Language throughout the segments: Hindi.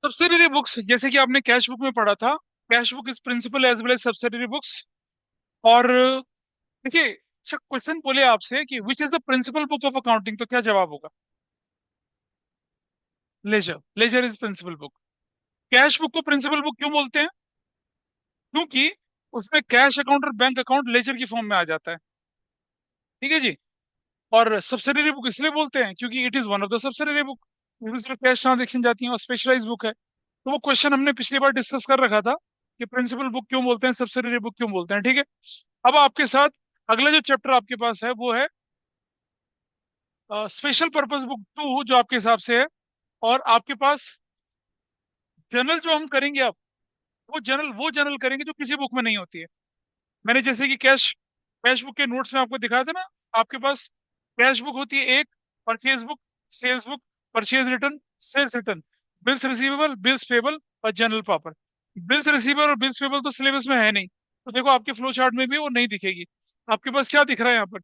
सब्सिडरी बुक्स जैसे कि आपने कैश बुक में पढ़ा था, cash book is principal as well as subsidiary books. और देखिए, अच्छा क्वेश्चन बोले आपसे कि which is the principal book of accounting, तो क्या जवाब होगा? Ledger. Ledger is principal book. Cash book को प्रिंसिपल बुक क्यों बोलते हैं? क्योंकि उसमें कैश अकाउंट और बैंक अकाउंट लेजर की फॉर्म में आ जाता है। ठीक है जी। और सब्सिडरी बुक इसलिए बोलते हैं क्योंकि it is one of the subsidiary book, जिसमें सिर्फ कैश ट्रांजेक्शन जाती है और स्पेशलाइज बुक है। तो वो क्वेश्चन हमने पिछली बार डिस्कस कर रखा था कि प्रिंसिपल बुक क्यों बोलते हैं, सब्सिडरी बुक क्यों बोलते हैं। ठीक है। अब आपके साथ अगला जो चैप्टर आपके पास है वो है स्पेशल पर्पस बुक 2, जो आपके हिसाब से है। और आपके पास जनरल जो हम करेंगे, आप वो जनरल करेंगे जो किसी बुक में नहीं होती है। मैंने जैसे कि कैश बुक के नोट्स में आपको दिखाया था ना, आपके पास कैश बुक होती है एक, purchase book, sales book, purchase return, sales return, bills receivable, bills payable और जनरल प्रॉपर। बिल्स रिसीवेबल और बिल्स पेबल तो सिलेबस में है नहीं, तो देखो आपके फ्लो चार्ट में भी वो नहीं दिखेगी। आपके पास क्या दिख रहा है यहाँ पर?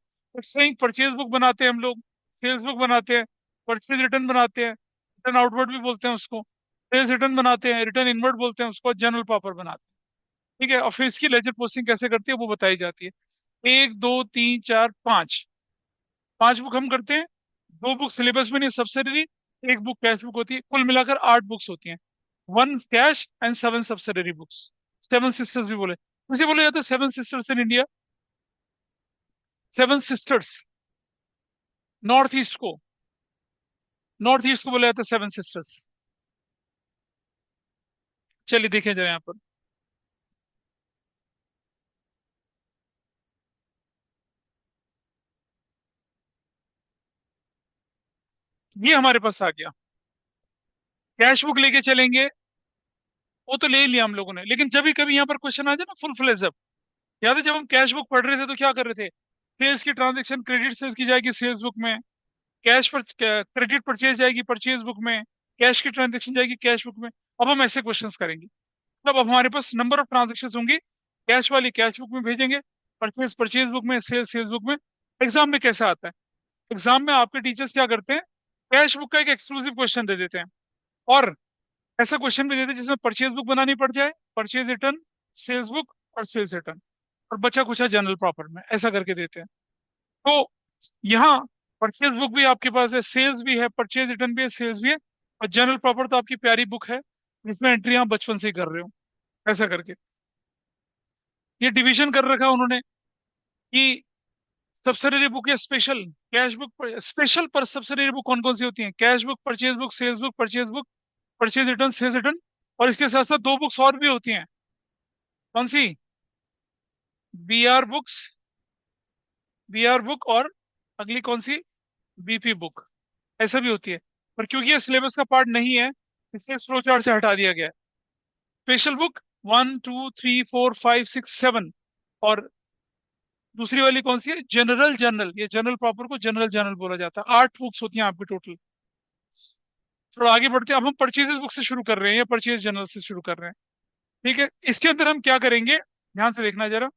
एक परचेज बुक बनाते हैं हम लोग, सेल्स बुक बनाते हैं, परचेज रिटर्न बनाते हैं, रिटर्न आउटवर्ड भी बोलते हैं उसको, सेल्स रिटर्न बनाते हैं, रिटर्न इनवर्ड बोलते हैं उसको, जनरल प्रॉपर बनाते हैं। ठीक है। और फिर इसकी लेजर पोस्टिंग कैसे करती है वो बताई जाती है। एक, दो, तीन, चार, पांच, पांच बुक हम करते हैं। दो बुक सिलेबस में नहीं, सब्सिडरी, एक बुक कैश बुक होती है। कुल मिलाकर 8 बुक्स होती हैं। One cash and 7 subsidiary books. Seven sisters भी बोले, उसे बोले जाते हैं seven sisters in India. Seven sisters, north east को, नॉर्थ ईस्ट को बोला जाता है सेवन सिस्टर्स। चलिए देखें जरा यहाँ पर। ये हमारे पास आ गया। कैश बुक लेके चलेंगे, वो तो ले ही लिया हम लोगों ने, लेकिन जब भी कभी यहाँ पर क्वेश्चन आ जाए ना फुल फ्लेज, याद है जब हम कैश बुक पढ़ रहे थे तो क्या कर रहे थे? सेल्स की ट्रांजेक्शन क्रेडिट सेल्स की जाएगी सेल्स बुक में, कैश पर क्रेडिट परचेज जाएगी परचेज बुक में, कैश की ट्रांजेक्शन जाएगी कैश बुक में। अब हम ऐसे क्वेश्चंस करेंगे, मतलब अब हमारे पास नंबर ऑफ ट्रांजेक्शन होंगी। कैश वाली कैश बुक में भेजेंगे, परचेज परचेज बुक में, सेल्स सेल्स बुक में। एग्जाम में कैसा आता है? एग्जाम में आपके टीचर्स क्या करते हैं, कैश बुक का एक एक्सक्लूसिव क्वेश्चन दे देते हैं, और ऐसा क्वेश्चन भी देते हैं जिसमें परचेज बुक बनानी पड़ जाए, परचेज रिटर्न, सेल्स बुक और सेल्स रिटर्न, और बचा कुछ जनरल प्रॉपर में, ऐसा करके देते हैं। तो यहाँ परचेज बुक भी आपके पास है, सेल्स भी है, परचेज रिटर्न भी है, सेल्स भी है, और जनरल प्रॉपर तो आपकी प्यारी बुक है जिसमें एंट्री आप बचपन से ही कर रहे हो, ऐसा करके। ये डिवीजन कर रखा है उन्होंने कि सब्सिडरी बुक या स्पेशल कैश बुक। स्पेशल पर सब्सिडरी बुक कौन कौन सी होती है? Cash book, purchase book, sales book, purchase book, purchase return, sales return. और इसके साथ साथ दो बुक्स और भी होती हैं। कौन सी? BR बुक्स, BR बुक, और अगली कौन सी? BP book. ऐसा भी होती है, पर क्योंकि ये सिलेबस का पार्ट नहीं है, इसलिए फ्लो चार्ट से हटा दिया गया है। Special book 1, 2, 3, 4, 5, 6, 7। और दूसरी वाली कौन सी है? General journal. ये जनरल प्रॉपर को जनरल जर्नल बोला जाता है। 8 बुक्स होती हैं आपकी टोटल। थोड़ा आगे बढ़ते हैं, अब हम परचेज बुक से शुरू कर रहे हैं या परचेज जर्नल से शुरू कर रहे हैं। ठीक है। इसके अंदर हम क्या करेंगे, ध्यान से देखना जरा।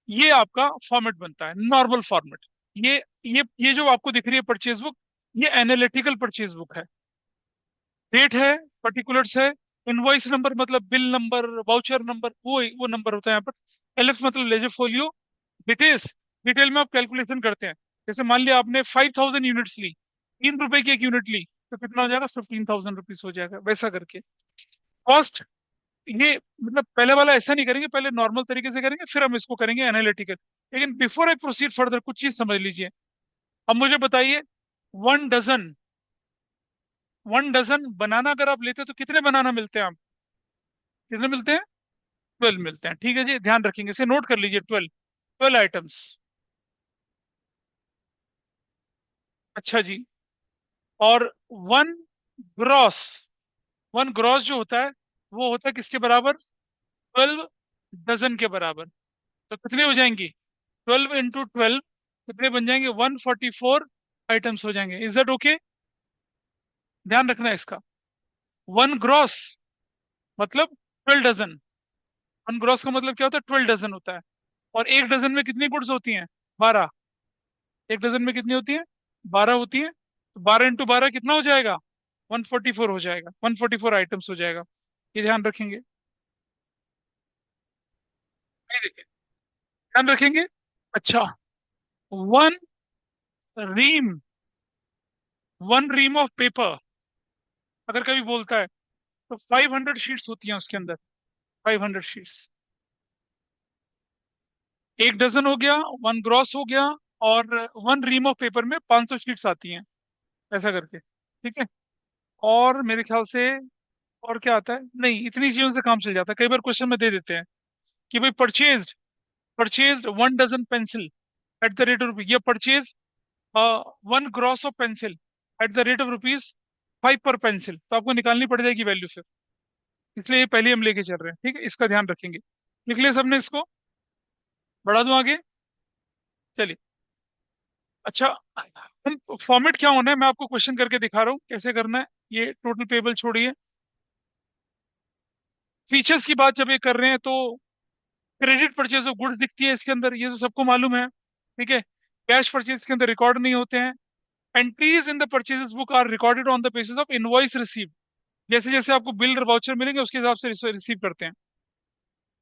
ये आपका फॉर्मेट बनता है, नॉर्मल फॉर्मेट। ये जो आपको दिख रही है परचेज बुक, ये एनालिटिकल परचेज बुक है। डेट है, पर्टिकुलर्स है, इनवॉइस नंबर मतलब बिल नंबर, वाउचर नंबर, वो नंबर होता है यहाँ पर। LF मतलब लेजर फोलियो। डिटेल्स, डिटेल में आप कैलकुलेशन करते हैं। जैसे मान लिया आपने 5,000 यूनिट्स ली, 3 रुपए की एक यूनिट ली, तो कितना हो जाएगा? 15,000 रुपीज हो जाएगा, वैसा करके। कॉस्ट, ये मतलब पहले वाला ऐसा नहीं करेंगे, पहले नॉर्मल तरीके से करेंगे, फिर हम इसको करेंगे एनालिटिकल। लेकिन बिफोर आई प्रोसीड फर्दर, कुछ चीज समझ लीजिए। अब मुझे बताइए, 1 डजन, 1 डजन बनाना अगर आप लेते हैं तो कितने बनाना मिलते हैं? आप कितने मिलते हैं? 12 मिलते हैं। ठीक है जी, ध्यान रखेंगे, इसे नोट कर लीजिए। 12, 12 आइटम्स। अच्छा जी। और वन ग्रॉस, 1 ग्रॉस जो होता है वो होता है किसके बराबर? 12 डजन के बराबर। तो कितने हो जाएंगी? 12 × 12 कितने बन जाएंगे? 144 आइटम्स हो जाएंगे। Is that okay? ध्यान रखना है इसका। 1 ग्रॉस मतलब 12 डजन। 1 ग्रॉस का मतलब क्या होता है? 12 डजन होता है। और एक डजन में कितनी गुड्स होती हैं? 12। एक डजन में कितनी होती है? 12 होती है। तो 12 × 12 कितना हो जाएगा? 144 हो जाएगा, 144 आइटम्स हो जाएगा। ये ध्यान रखेंगे, नहीं देखें, ध्यान रखेंगे। अच्छा, वन रीम, वन रीम ऑफ पेपर अगर कभी बोलता है तो 500 शीट्स होती हैं उसके अंदर, 500 शीट्स। एक डजन हो गया, वन ग्रॉस हो गया, और वन रीम ऑफ पेपर में 500 शीट्स आती हैं, ऐसा करके, ठीक है। और मेरे ख्याल से और क्या आता है, नहीं इतनी चीजों से काम चल जाता है। कई बार क्वेश्चन में दे देते हैं कि भाई purchase, purchase 1 dozen pencil at the rate of rupees, या purchase one gross of pencil at the rate of rupees 5 per pencil, तो आपको निकालनी पड़ जाएगी वैल्यू फिर। इसलिए ये पहले हम लेके चल रहे हैं, ठीक है, इसका ध्यान रखेंगे। लिख लिया सबने इसको, बढ़ा दूं आगे, चलिए। अच्छा, हम फॉर्मेट क्या होना है, मैं आपको क्वेश्चन करके दिखा रहा हूँ कैसे करना है। ये टोटल पेबल छोड़िए, फीचर्स की बात जब ये कर रहे हैं तो क्रेडिट परचेज ऑफ गुड्स दिखती है इसके अंदर, ये तो सबको मालूम है, ठीक है। कैश परचेज के अंदर रिकॉर्ड नहीं होते हैं। Entries in the purchase book are recorded on the basis of invoice receive, जैसे जैसे आपको बिल और वाउचर मिलेंगे उसके हिसाब से रिसीव करते हैं।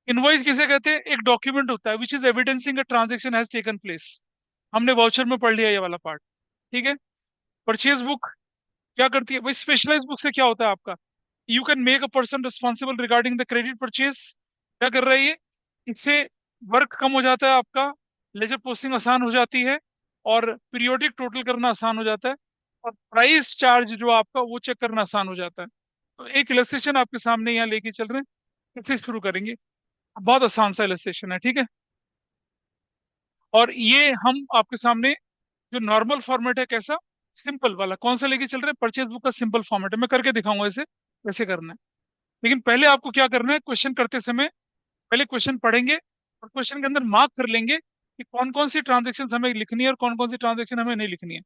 इनवॉइस किसे कहते हैं, एक डॉक्यूमेंट होता है which is evidencing a transaction has taken place. हमने वाउचर में पढ़ लिया ये वाला पार्ट, ठीक है। परचेज बुक क्या करती है भाई, स्पेशलाइज बुक से क्या होता है आपका, you can make a person responsible regarding the credit purchase. क्या कर रहा है ये, इससे वर्क कम हो जाता है आपका, लेजर पोस्टिंग आसान हो जाती है, और पीरियोडिक टोटल करना आसान हो जाता है, और प्राइस चार्ज जो आपका वो चेक करना आसान हो जाता है। तो एक इलस्ट्रेशन आपके सामने यहाँ लेके चल रहे हैं, इससे शुरू करेंगे। बहुत आसान सा इलस्ट्रेशन है, ठीक है। और ये हम आपके सामने जो नॉर्मल फॉर्मेट है, कैसा, सिंपल वाला, कौन सा लेके चल रहे हैं, परचेज बुक का सिंपल फॉर्मेट है, मैं करके दिखाऊंगा इसे कैसे करना है। लेकिन पहले आपको क्या करना है, क्वेश्चन करते समय पहले क्वेश्चन पढ़ेंगे और क्वेश्चन के अंदर मार्क कर लेंगे कि कौन कौन सी ट्रांजेक्शन हमें लिखनी है और कौन कौन सी ट्रांजेक्शन हमें नहीं लिखनी है।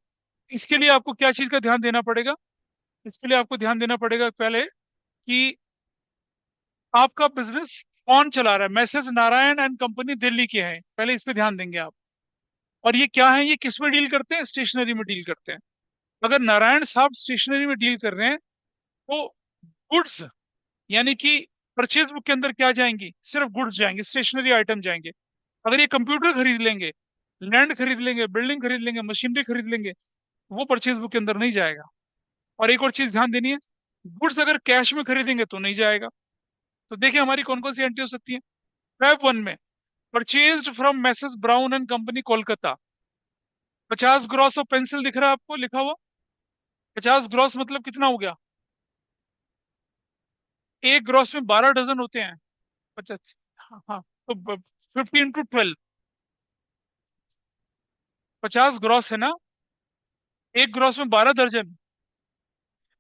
इसके लिए आपको क्या चीज का ध्यान देना पड़ेगा, इसके लिए आपको ध्यान देना पड़ेगा पहले कि आपका बिजनेस कौन चला रहा है। Message Narayan and company Delhi के हैं, पहले इस पे ध्यान देंगे आप। और ये क्या है, ये किस में डील करते हैं, स्टेशनरी में डील करते हैं। अगर नारायण साहब स्टेशनरी में डील कर रहे हैं तो गुड्स, यानी कि परचेज बुक के अंदर क्या जाएंगी, सिर्फ गुड्स जाएंगे, स्टेशनरी आइटम जाएंगे। अगर ये कंप्यूटर खरीद लेंगे, लैंड खरीद लेंगे, बिल्डिंग खरीद लेंगे, मशीनरी खरीद लेंगे, वो परचेज बुक के अंदर नहीं जाएगा। और एक और चीज ध्यान देनी है, गुड्स अगर कैश में खरीदेंगे तो नहीं जाएगा। तो देखिए हमारी कौन कौन सी एंट्री हो सकती है। फैब वन में purchase from message brown and company Kolkata, 50 gross of pencil दिख रहा है आपको लिखा हुआ। 50 ग्रॉस मतलब कितना हो गया, एक ग्रॉस में 12 डजन होते हैं। 50, हाँ हाँ, तो 50 × 12, 50 ग्रॉस है ना, एक ग्रॉस में 12 दर्जन।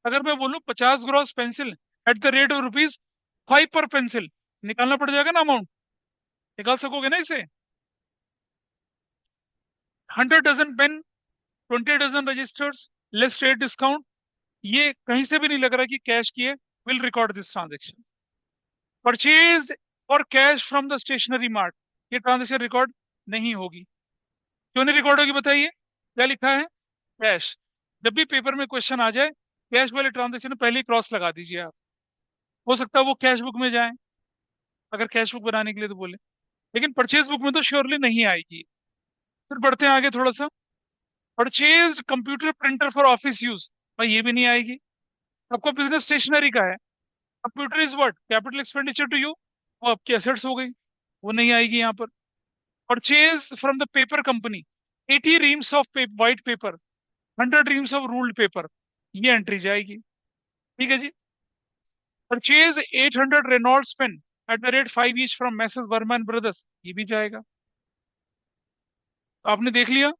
अगर मैं बोलूं 50 gross pencil at the rate of rupees 5 per pencil, निकालना पड़ जाएगा ना अमाउंट, निकाल सकोगे ना इसे। 100 dozen pen, 20 dozen registers, less trade discount, ये कहीं से भी नहीं लग रहा कि कैश की है, will record this transaction. Purchase और cash from the stationery mart, ये ट्रांजेक्शन रिकॉर्ड नहीं होगी। क्यों नहीं रिकॉर्ड होगी बताइए, क्या लिखा है, कैश। जब भी पेपर में क्वेश्चन आ जाए, कैश वाले ट्रांजेक्शन में पहले ही क्रॉस लगा दीजिए आप। हो सकता है वो कैश बुक में जाए, अगर कैश बुक बनाने के लिए तो बोले, लेकिन परचेज बुक में तो श्योरली नहीं आएगी। फिर बढ़ते हैं आगे थोड़ा सा, purchase computer printer for office use, भाई ये भी नहीं आएगी। आपका बिजनेस स्टेशनरी का है, computer is what, capital expenditure to you, वो आपकी एसेट्स हो गई, वो नहीं आएगी यहाँ पर। Purchase from the paper company 80 reams of white paper, 100 reams of ruled paper, ये एंट्री जाएगी, ठीक है जी। Purchase 800 Reynolds pen at the rate 5 each from Messrs Verma and Brothers, ये भी जाएगा। तो आपने देख लिया,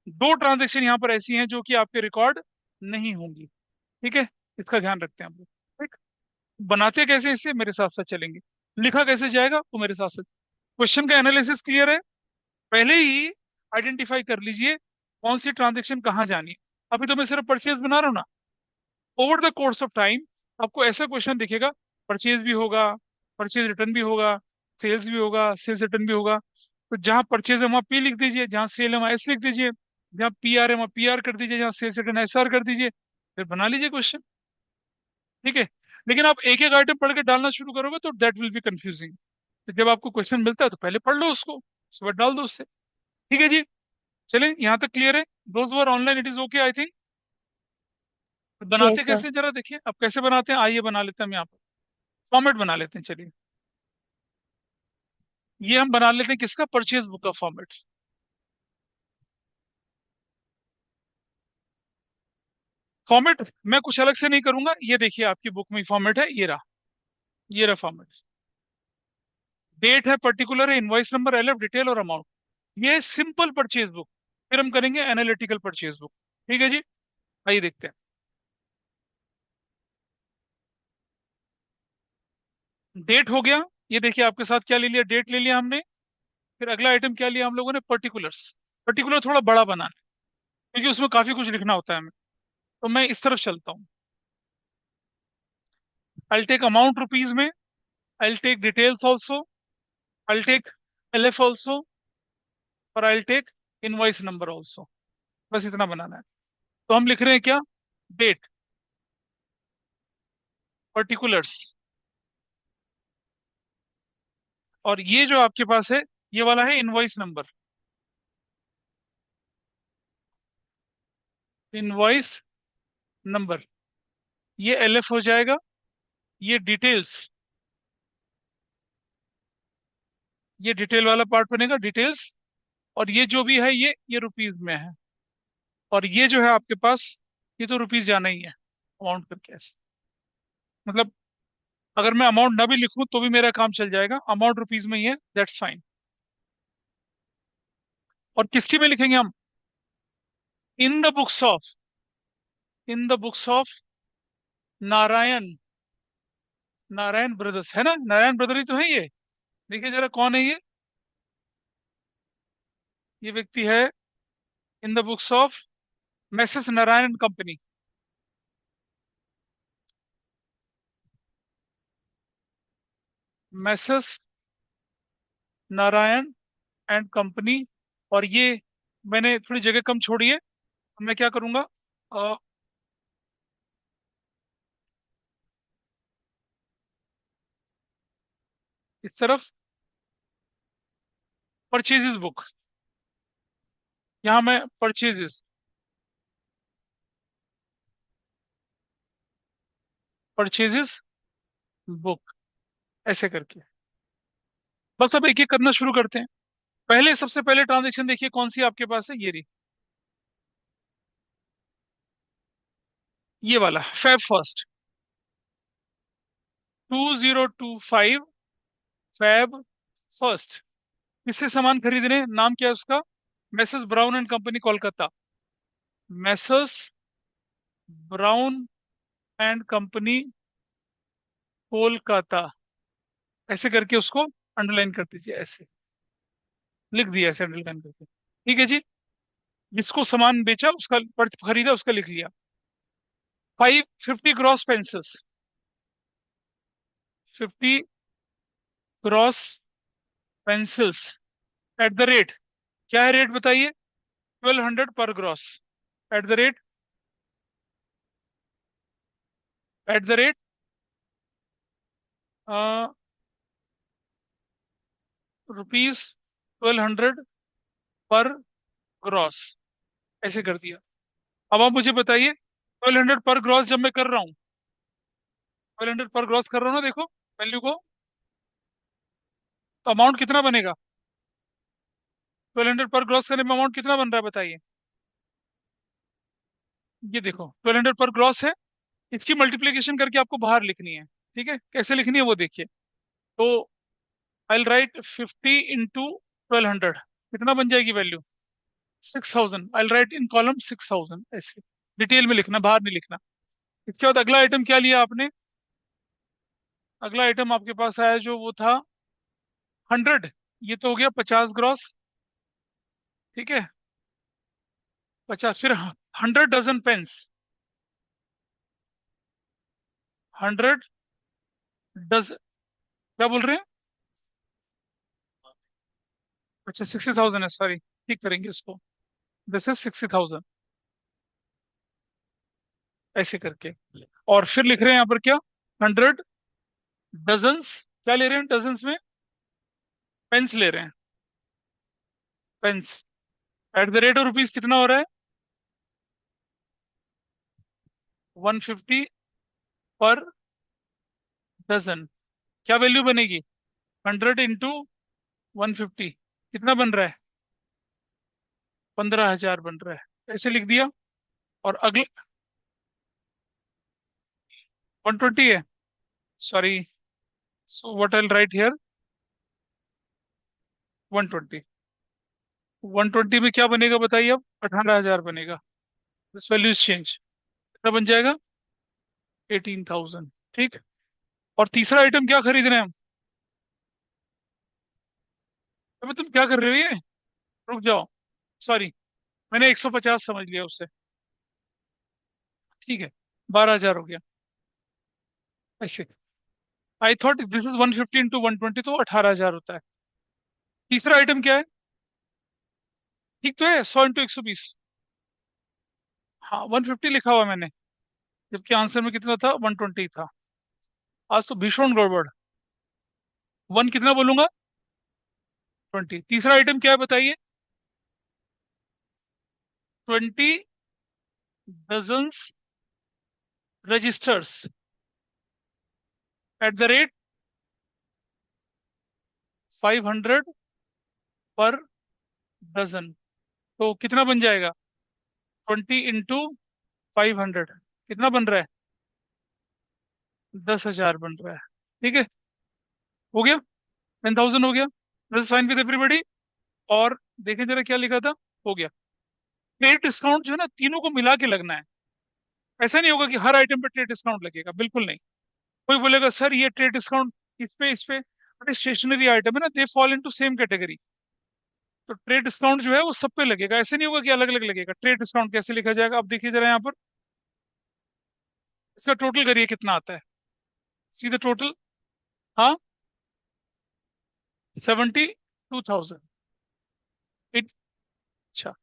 दो ट्रांजेक्शन यहाँ पर ऐसी हैं जो कि आपके रिकॉर्ड नहीं होंगी, ठीक है। इसका ध्यान रखते हैं हम लोग, ठीक। बनाते कैसे इसे, मेरे साथ साथ चलेंगे। लिखा कैसे जाएगा वो मेरे साथ साथ, क्वेश्चन का एनालिसिस क्लियर है, पहले ही आइडेंटिफाई कर लीजिए कौन सी ट्रांजेक्शन कहाँ जानी है। अभी तो मैं सिर्फ परचेज बना रहा हूँ ना, over the course of time आपको ऐसा क्वेश्चन दिखेगा, परचेज भी होगा, परचेज रिटर्न भी होगा, सेल्स भी होगा, सेल्स रिटर्न भी होगा। तो जहां परचेज है वहां पी लिख दीजिए, जहां सेल है वहां एस लिख दीजिए, जहां पी आर है वहां पी आर कर दीजिए, जहां सेल्स रिटर्न एस आर कर दीजिए। फिर बना लीजिए क्वेश्चन। ठीक है। लेकिन आप एक एक आइटम पढ़ के डालना शुरू करोगे तो दैट विल बी कंफ्यूजिंग। तो जब आपको क्वेश्चन मिलता है तो पहले पढ़ लो उसको, उसके बाद डाल दो उससे। ठीक है जी। चलिए यहाँ तक क्लियर है। Those were online it is okay I think. बनाते यस सर। कैसे जरा देखिए, अब कैसे बनाते हैं, आइए बना लेते हैं हम यहाँ पर। फॉर्मेट बना लेते हैं चलिए। ये हम बना लेते हैं किसका, परचेज बुक का फॉर्मेट। फॉर्मेट मैं कुछ अलग से नहीं करूंगा, ये देखिए आपकी बुक में फॉर्मेट है, ये रहा फॉर्मेट। डेट है, पर्टिकुलर है, इनवॉइस नंबर, एलएफ, डिटेल और अमाउंट। ये सिंपल परचेज बुक। फिर हम करेंगे एनालिटिकल परचेज बुक। ठीक है जी। आइए देखते हैं। डेट हो गया। ये देखिए आपके साथ क्या ले लिया, डेट ले लिया हमने। फिर अगला आइटम क्या लिया हम लोगों ने, पर्टिकुलर्स। पर्टिकुलर थोड़ा बड़ा बनाना है, क्योंकि उसमें काफी कुछ लिखना होता है हमें। तो मैं इस तरफ चलता हूँ। आई टेक अमाउंट रुपीज में, I take details also, I take LF also, और I take invoice number also. बस इतना बनाना है। तो हम लिख रहे हैं क्या, डेट, पर्टिकुलर्स, और ये जो आपके पास है ये वाला है इनवॉइस नंबर। इनवॉइस नंबर, ये एलएफ हो जाएगा। ये डिटेल्स, ये डिटेल वाला पार्ट बनेगा, डिटेल्स। और ये जो भी है ये रुपीज में है। और ये जो है आपके पास, ये तो रुपीज जाना ही है अमाउंट करके ऐसे। मतलब अगर मैं अमाउंट ना भी लिखूं तो भी मेरा काम चल जाएगा, अमाउंट रुपीज में ही है, दैट्स फाइन। और किसकी में लिखेंगे हम, इन the books of, in the books of Narayan, Narayan brothers है ना, नारायण ब्रदर ही तो है ये। देखिए जरा कौन है ये व्यक्ति है in the books of messrs Narayan company. Messrs Narayan and company. और ये मैंने थोड़ी जगह कम छोड़ी है, तो मैं क्या करूंगा, अ, इस तरफ परचेजेस बुक, यहाँ मैं परचेजेस, परचेजेस बुक ऐसे करके। बस अब एक एक करना शुरू करते हैं। पहले सबसे पहले ट्रांजेक्शन देखिए कौन सी आपके पास है, ये रही, ये वाला फैब फर्स्ट, 2025 फैब फर्स्ट। किससे सामान खरीद रहे हैं, नाम क्या है उसका, messrs Brown and company Kolkata. Messrs Brown and company Kolkata, ऐसे करके उसको अंडरलाइन कर दीजिए, ऐसे लिख दिया, ऐसे अंडरलाइन करके। ठीक है जी। जिसको सामान बेचा उसका, खरीदा उसका लिख लिया। 50 gross pencils, 50 gross pencils eight the rate, क्या है रेट बताइए, 1200 पर gross. Eight the rate, eight the rate rupees 1200 पर ग्रॉस, ऐसे कर दिया। अब आप मुझे बताइए, 1200 पर ग्रॉस जब मैं कर रहा हूँ, 1200 पर ग्रॉस कर रहा हूँ ना, देखो वैल्यू को, तो अमाउंट कितना बनेगा, 1200 पर ग्रॉस करने में अमाउंट कितना बन रहा है बताइए। ये देखो 1200 पर ग्रॉस है, इसकी मल्टीप्लीकेशन करके आपको बाहर लिखनी है। ठीक है, कैसे लिखनी है वो देखिए। तो आई राइट 50 × 1200, कितना बन जाएगी वैल्यू, 6000। आई राइट इन कॉलम 6000, ऐसे डिटेल में लिखना, बाहर नहीं लिखना। इसके बाद अगला आइटम क्या लिया आपने, अगला आइटम आपके पास आया जो वो था 100। ये तो हो गया 50 ग्रॉस। ठीक है, 50। फिर 100 डजन पेन्स, 100 डज, क्या बोल रहे हैं, अच्छा 60,000 है, सॉरी, ठीक करेंगे उसको। This is 60,000। ऐसे करके। और फिर लिख रहे हैं यहाँ पर क्या, 100 डजन्स, क्या ले रहे हैं डजन्स में, पेन्स ले रहे हैं, pens. At the rate of rupees कितना हो रहा है, 150 पर डजन। क्या वैल्यू बनेगी, 100 इंटू 150, कितना बन रहा है, 15,000 बन रहा है, ऐसे लिख दिया। और अगले 120 है, sorry, so what I right here, 120। 120 में क्या बनेगा बताइए, अब 18,000 बनेगा। दिस वैल्यू इज चेंज, कितना बन जाएगा, 18,000। ठीक। और तीसरा आइटम क्या खरीद रहे हैं हम, अबे तुम क्या कर रहे हो ये, रुक जाओ, सॉरी, मैंने 150 समझ लिया उससे। ठीक है, 12,000 हो गया ऐसे। I thought this is 150 into 120, तो 18,000 होता है। तीसरा आइटम क्या है, ठीक तो है, 100 इंटू 120। हाँ 150 लिखा हुआ है मैंने, जबकि आंसर में कितना था, 120 था। आज तो भीषण गड़बड़। वन कितना बोलूंगा, 20। तीसरा आइटम क्या है बताइए, 20 dozens registers at the rate 500 per dozen. तो कितना बन जाएगा, 20 इंटू 500, कितना बन रहा है, 10,000 बन रहा है। ठीक है, हो गया, 10,000 हो गया। This fine with everybody. और देखें जरा क्या लिखा था, हो गया। ट्रेड डिस्काउंट जो है ना, तीनों को मिला के लगना है। ऐसा नहीं होगा कि हर आइटम पे ट्रेड डिस्काउंट लगेगा, बिल्कुल नहीं। कोई बोलेगा सर ये ट्रेड डिस्काउंट इस पे, बट स्टेशनरी आइटम है ना, they fall into same category. तो ट्रेड डिस्काउंट जो है वो सब पे लगेगा, ऐसे नहीं होगा कि अलग अलग लगेगा। ट्रेड डिस्काउंट कैसे लिखा जाएगा, अब देखिए जरा यहाँ पर, इसका टोटल करिए कितना आता है, सीधा टोटल। हाँ, 72,000। अच्छा,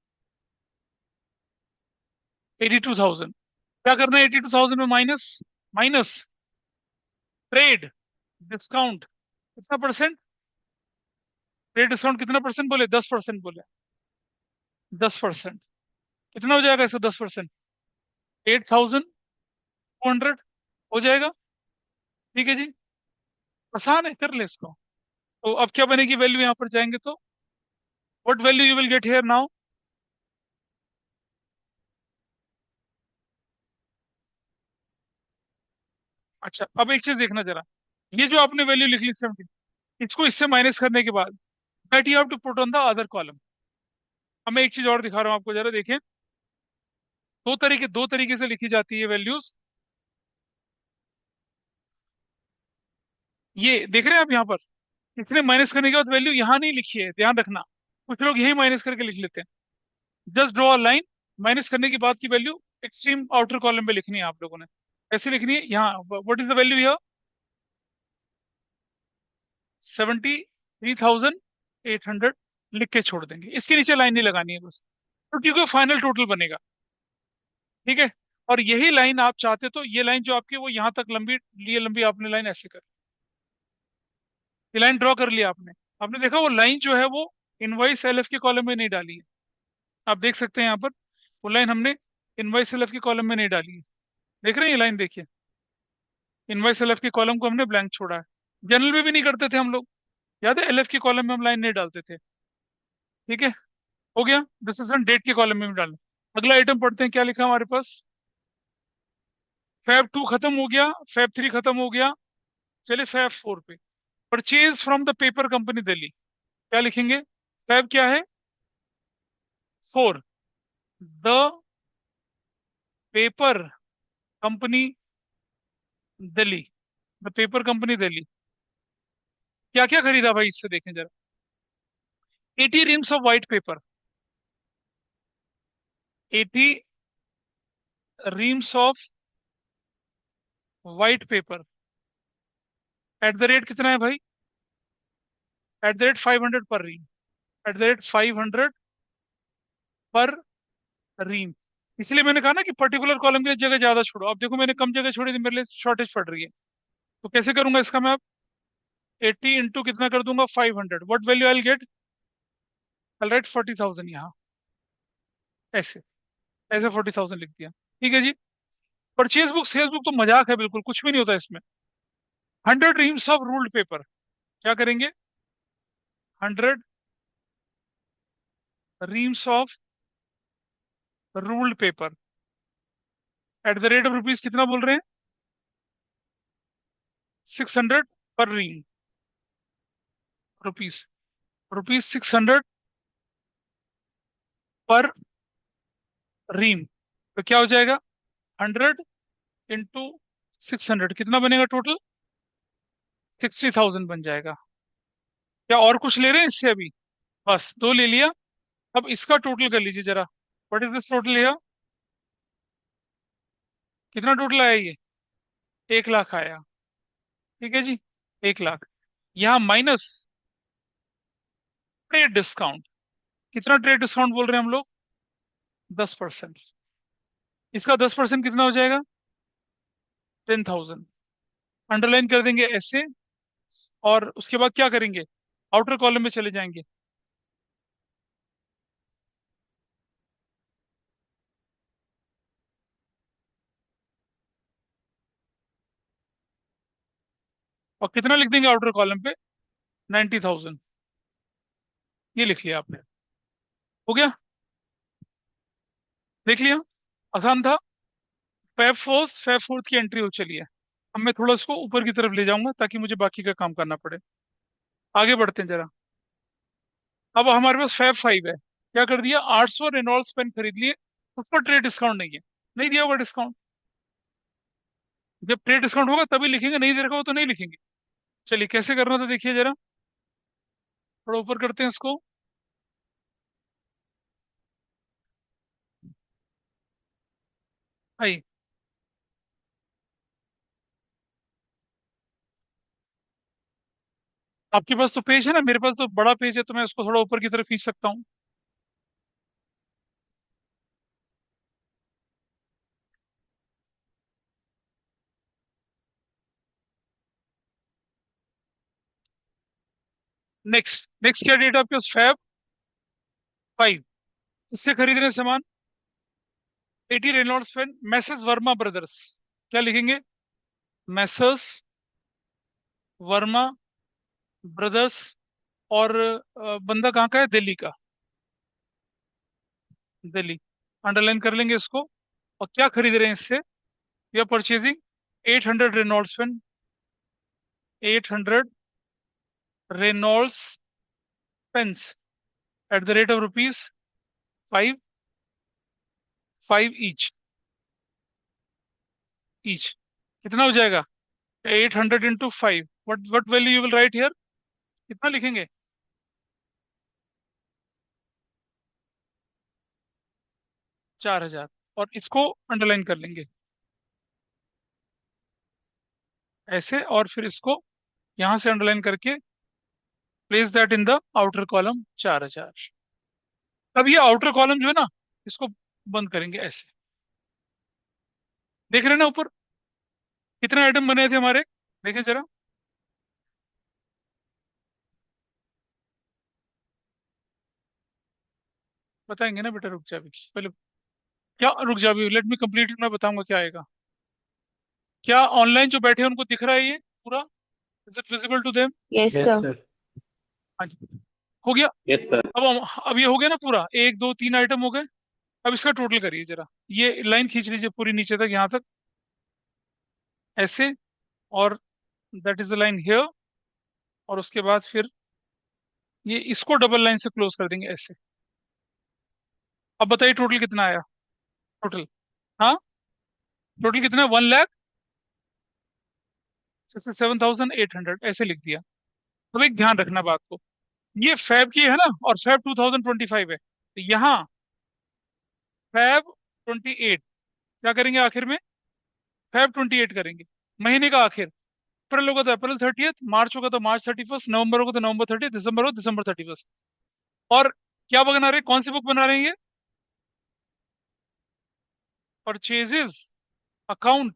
82,000। क्या करना है, 82,000 में माइनस, माइनस ट्रेड डिस्काउंट, कितना परसेंट, ट्रेड डिस्काउंट कितना परसेंट बोले, 10% बोले, 10%। कितना हो जाएगा इसका 10%, 8,200 हो जाएगा। ठीक है जी, आसान है, कर ले इसको। तो अब क्या बनेगी वैल्यू, यहाँ पर जाएंगे तो what value you will get here now. अच्छा, अब एक चीज देखना जरा, ये जो आपने वैल्यू लिख ली 70, इसको इससे माइनस करने के बाद that you have to put on the other column. अब मैं एक चीज और दिखा रहा हूँ आपको, जरा देखें। दो तरीके से लिखी जाती है वैल्यूज। ये देख रहे हैं आप यहाँ पर, इसने माइनस करने के बाद वैल्यू यहाँ नहीं लिखी है, ध्यान रखना। कुछ लोग यही माइनस करके लिख लेते हैं। Just draw a line, minus करने के बाद की वैल्यू एक्सट्रीम आउटर कॉलम में लिखनी है आप लोगों ने। ऐसे लिखनी है यहाँ, what is the value here, 73,800 लिख के छोड़ देंगे, इसके नीचे लाइन नहीं लगानी है बस, तो क्योंकि फाइनल टोटल बनेगा। ठीक है। और यही लाइन आप चाहते तो ये लाइन जो आपकी वो यहाँ तक लंबी, लिए लंबी आपने लाइन ऐसे कर, ये लाइन ड्रॉ कर लिया आपने। आपने देखा वो लाइन जो है वो इनवॉइस एलएफ के कॉलम में नहीं डाली है, आप देख सकते हैं यहाँ पर, वो लाइन हमने इनवॉइस एलएफ के कॉलम में नहीं डाली है। देख रहे हैं ये लाइन, देखिए, इनवॉइस एलएफ के कॉलम को हमने ब्लैंक छोड़ा है। जनरल में भी नहीं करते थे हम लोग, याद है, एलएफ के कॉलम में हम लाइन नहीं डालते थे। ठीक है, हो गया। दिस इज डेट के कॉलम में भी डालना। अगला आइटम पढ़ते हैं, क्या लिखा हमारे पास, फैब 2 खत्म हो गया, फैब 3 खत्म हो गया, चलिए फैब 4 पे। Purchase from the paper company Delhi, क्या लिखेंगे, फैब क्या है, 4, the paper company Delhi, the paper company Delhi. क्या क्या खरीदा भाई इससे देखें जरा, 80 reams of white paper, 80 reams of white paper eight the rate कितना है भाई, एट द रेट 500 पर रीम, एट द रेट 500 पर रीम। इसलिए मैंने कहा ना कि पर्टिकुलर कॉलम के लिए जगह ज्यादा छोड़ो। अब देखो मैंने कम जगह छोड़ी थी, मेरे लिए शॉर्टेज पड़ रही है। तो कैसे करूंगा इसका मैं अब? 80 इंटू कितना कर दूंगा, 500, what value I get? I right 40,000 यहाँ, ऐसे। ऐसे 40,000 लिख दिया। ठीक है जी। परचेज बुक सेल्स बुक तो मजाक है, बिल्कुल कुछ भी नहीं होता इसमें। 100 रीम्स ऑफ रूल्ड पेपर, क्या करेंगे? 100 reams of ruled paper eight the rate of rupees कितना बोल रहे हैं? 600 पर रीम। रुपीज, रुपीज 600 पर रीम। तो क्या हो जाएगा? 100 इंटू 600 कितना बनेगा टोटल? 60,000 बन जाएगा। क्या और कुछ ले रहे हैं इससे अभी? बस दो ले लिया। अब इसका टोटल कर लीजिए जरा। What is this total here? कितना टोटल आया ये? 1 लाख आया। ठीक है जी, 1 लाख। यहाँ माइनस ट्रेड डिस्काउंट। कितना ट्रेड डिस्काउंट बोल रहे हैं हम लोग? 10%। इसका 10% कितना हो जाएगा? 10,000। अंडरलाइन कर देंगे ऐसे। और उसके बाद क्या करेंगे? आउटर कॉलम में चले जाएंगे। और कितना लिख देंगे आउटर कॉलम पे? 90,000। ये लिख लिया आपने। हो गया? देख लिया? आसान था। फैब फोर्थ की एंट्री हो चली है। अब मैं थोड़ा इसको ऊपर की तरफ ले जाऊंगा ताकि मुझे बाकी का काम करना पड़े। आगे बढ़ते हैं जरा। अब हमारे पास फैब फाइव है। क्या कर दिया? 800 रेनॉल्ड्स पेन खरीद लिए। उस पर ट्रेड डिस्काउंट नहीं है, नहीं दिया होगा डिस्काउंट। जब ट्रेड डिस्काउंट होगा तभी लिखेंगे, नहीं दे रखा हो तो नहीं लिखेंगे। चलिए कैसे करना था देखिए जरा। थोड़ा ऊपर करते हैं इसको। आई। आपके पास तो पेज है ना, मेरे पास तो बड़ा पेज है, तो मैं उसको थोड़ा ऊपर की तरफ खींच सकता हूँ। नेक्स्ट नेक्स्ट क्या डेट है आपके पास? Fab five. इससे खरीद रहे हैं सामान। 80 Reynolds pen, messrs Verma brothers. क्या लिखेंगे? Messrs Verma brothers. और बंदा कहाँ का है? दिल्ली का। दिल्ली। अंडरलाइन कर लेंगे इसको। और क्या खरीद रहे हैं इससे? We are purchasing 800 Reynolds pen. 800 Reynolds pens at the rate of rupees 5, 5 each. कितना हो जाएगा? 800 into 5, what value you will write here? कितना लिखेंगे? 4,000। और इसको अंडरलाइन कर लेंगे ऐसे। और फिर इसको यहां से अंडरलाइन करके place that in the outer column 4,000। अब ये आउटर कॉलम जो है ना, इसको बंद करेंगे ऐसे। देख रहे हैं ना ऊपर कितने आइटम बने थे हमारे? देखें जरा। बताएंगे ना बेटा, रुक जा अभी पहले। क्या रुक जा अभी, लेट मी कंप्लीट, मैं बताऊंगा क्या आएगा। क्या ऑनलाइन जो बैठे हैं उनको दिख रहा है ये पूरा? Is it visible to them? Yes yes sir. Sir. हाँ जी। हो गया। Yes sir. अब ये हो गया ना पूरा, एक दो तीन आइटम हो गए। अब इसका टोटल करिए जरा। ये लाइन खींच लीजिए पूरी नीचे तक, यहाँ तक, ऐसे। और that is the line here. और उसके बाद फिर ये इसको डबल लाइन से क्लोज कर देंगे ऐसे। अब बताइए टोटल कितना आया? टोटल, हाँ, टोटल कितना है? 1,67,800 ऐसे लिख दिया। अब एक ध्यान रखना बात को, ये फैब की है ना, और फैब 2025 है, तो यहाँ फैब 28। क्या करेंगे आखिर में? फैब 28 करेंगे। महीने का आखिर। अप्रैल होगा तो अप्रैल 30th, मार्च होगा तो मार्च 31st, नवंबर होगा तो नवंबर 30th, दिसंबर हो दिसंबर 31st। और क्या बना रहे हैं? कौन सी बुक बना रहे हैं ये? Purchases account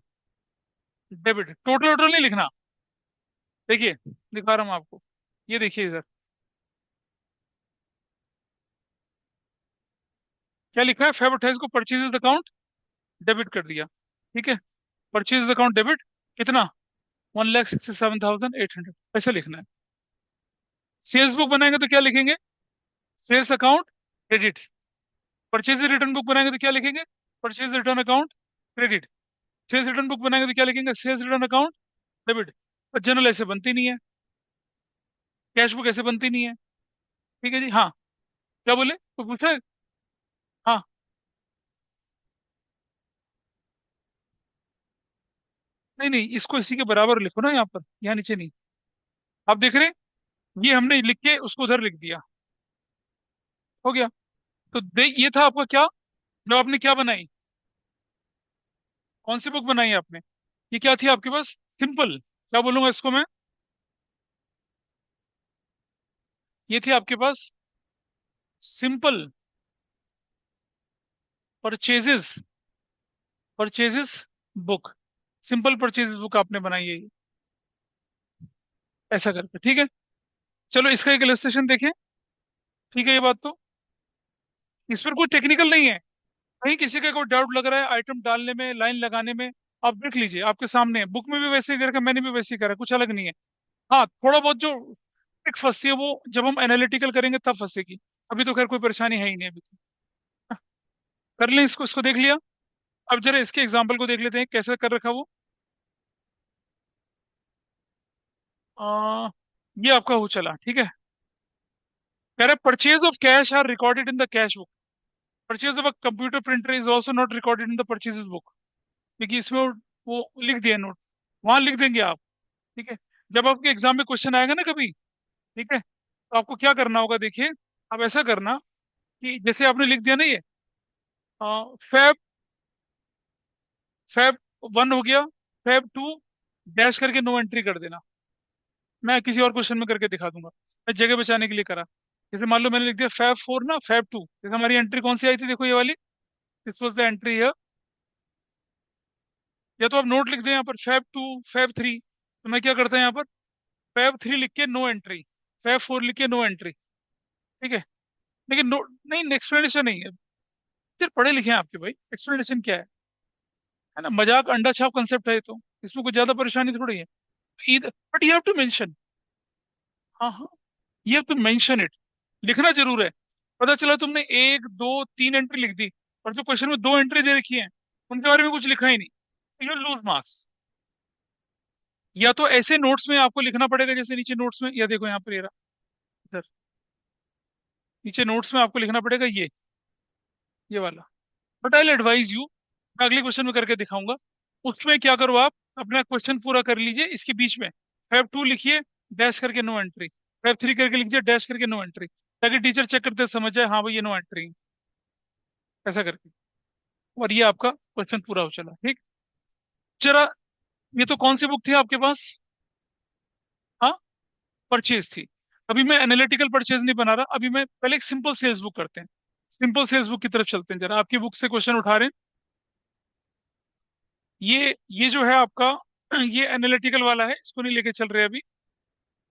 debit, total total नहीं लिखना। देखिए दिखा रहा हूँ आपको, ये देखिए इधर क्या लिखा है, फेब 28 को परचेजेस अकाउंट डेबिट कर दिया, ठीक है। परचेज अकाउंट डेबिट कितना, 1,67,800, ऐसा लिखना है। सेल्स बुक बनाएंगे तो क्या लिखेंगे, sales account credit. Purchase return book बनाएंगे तो क्या लिखेंगे, purchase return account credit. Sales return book बनाएंगे तो क्या लिखेंगे, सेल्स रिटर्न अकाउंट डेबिट। और जनरल ऐसे बनती नहीं है, कैश बुक ऐसे बनती नहीं है, ठीक है जी। हाँ, क्या बोले तो पूछा है? हाँ, नहीं नहीं, इसको इसी के बराबर लिखो ना, यहाँ पर, यहाँ नीचे नहीं। आप देख रहे हैं, ये हमने लिख के उसको उधर लिख दिया, हो गया। तो ये था आपका क्या, जो आपने क्या बनाई, कौन सी बुक बनाई आपने, ये क्या थी आपके पास, सिंपल, क्या बोलूंगा इसको मैं, ये थी आपके पास simple purchases, purchases book, simple purchases book आपने बनाई है ये, ऐसा करके, ठीक है। चलो इसका एक इलस्ट्रेशन देखें, ठीक है, ये बात तो, इस पर कोई टेक्निकल नहीं है। कहीं किसी का कोई डाउट लग रहा है आइटम डालने में, लाइन लगाने में, आप देख लीजिए, आपके सामने है, बुक में भी वैसे ही करके, मैंने भी वैसे ही करा, कुछ अलग नहीं है। हाँ, थोड़ा बहुत जो ट्रिक फंसती है वो जब हम एनालिटिकल करेंगे तब फंसेगी, अभी तो खैर कोई परेशानी है ही नहीं अभी तो। हाँ, कर लें इसको, इसको देख लिया। अब जरा इसके एग्जाम्पल को देख लेते हैं कैसे कर रखा वो। आ, ये आपका हो चला, ठीक है। कह रहा है purchase of cash are recorded in the cash book, purchase of a computer printer is also not recorded in the purchase book, क्योंकि इसमें वो लिख दिया नोट, वहां लिख देंगे आप, ठीक है। जब आपके एग्जाम में क्वेश्चन आएगा ना कभी, ठीक है, तो आपको क्या करना होगा, देखिए, आप ऐसा करना कि जैसे आपने लिख दिया ना ये, फैब, फैब 1 हो गया, फैब 2 डैश करके नो एंट्री कर देना। मैं किसी और क्वेश्चन में करके दिखा दूंगा, मैं जगह बचाने के लिए करा। जैसे मान लो मैंने लिख दिया फैब 4 ना फैब 2, जैसे हमारी एंट्री कौन सी आई थी, देखो ये वाली, दिस वाज द एंट्री है। या तो आप नोट लिख दें यहाँ पर फैब 2, फैब 3, तो मैं क्या करता हूँ यहाँ पर, फैब 3 लिख के नो एंट्री, फैब 4 लिख के नो एंट्री, ठीक है। लेकिन नो, नहीं एक्सप्लेनेशन नहीं है, फिर पढ़े लिखे हैं आपके भाई, एक्सप्लेनेशन क्या है ना, मजाक अंडा छाप कंसेप्ट है ये तो, इसमें कुछ ज्यादा परेशानी थोड़ी है। But you have to mention, हाँ हाँ, you have to mention it, लिखना जरूर है। पता चला तुमने 1 2 3 एंट्री लिख दी, और जो क्वेश्चन में 2 एंट्री दे रखी है उनके बारे में कुछ लिखा ही नहीं, यू लूज मार्क्स। या तो ऐसे नोट्स में आपको लिखना पड़ेगा, जैसे नीचे नोट्स में, या देखो यहाँ पर ये रहा, इधर नीचे नोट्स में आपको लिखना पड़ेगा ये वाला। बट आई एडवाइज यू, मैं अगले क्वेश्चन में करके दिखाऊंगा, उसमें क्या करो आप, अपना क्वेश्चन पूरा कर लीजिए, इसके बीच में फैब 2 लिखिए, डैश करके नो एंट्री, फैब 3 करके लिखिए, डैश करके नो एंट्री, ताकि टीचर चेक करते समझ जाए हाँ भाई ये नो एंट्री, ऐसा करके। और ये आपका क्वेश्चन पूरा हो चला, ठीक। जरा, ये तो कौन सी बुक थी आपके पास, हाँ, परचेज थी। अभी मैं एनालिटिकल परचेज नहीं बना रहा, अभी मैं पहले एक सिंपल सेल्स बुक करते हैं, सिंपल सेल्स बुक की तरफ चलते हैं, जरा आपकी बुक से क्वेश्चन उठा रहे हैं। ये जो है आपका, ये एनालिटिकल वाला है, इसको नहीं लेके चल रहे अभी,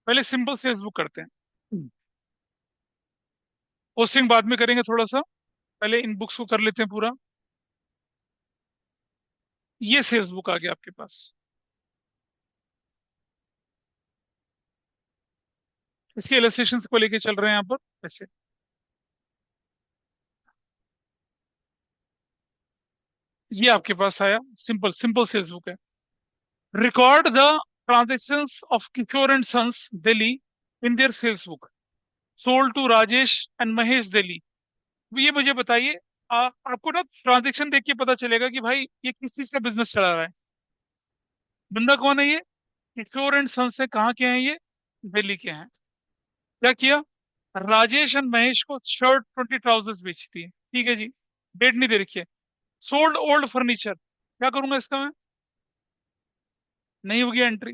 पहले सिंपल सेल्स बुक करते हैं, पोस्टिंग बाद में करेंगे थोड़ा सा, पहले इन बुक्स को कर लेते हैं पूरा। ये सेल्स बुक आ गया आपके पास, इसके इलस्ट्रेशन को लेके चल रहे हैं यहाँ पर ऐसे। ये आपके पास आया, सिंपल सिंपल सेल्स बुक है। Record the transactions of Kishore and sons Delhi in their sales book, sold to Rajesh and Mahesh Delhi. ये मुझे बताइए, आपको ना ट्रांजेक्शन देख के पता चलेगा कि भाई ये किस चीज का बिजनेस चला रहा है। बंदा कौन है ये, किशोर एंड सन्स है, कहाँ के हैं ये, दिल्ली के हैं। क्या किया, राजेश एंड महेश को शर्ट 20 ट्राउजर्स बेचती है, ठीक है जी, डेट नहीं दे रखी है। सोल्ड ओल्ड फर्नीचर, क्या करूंगा इसका मैं, नहीं होगी entry.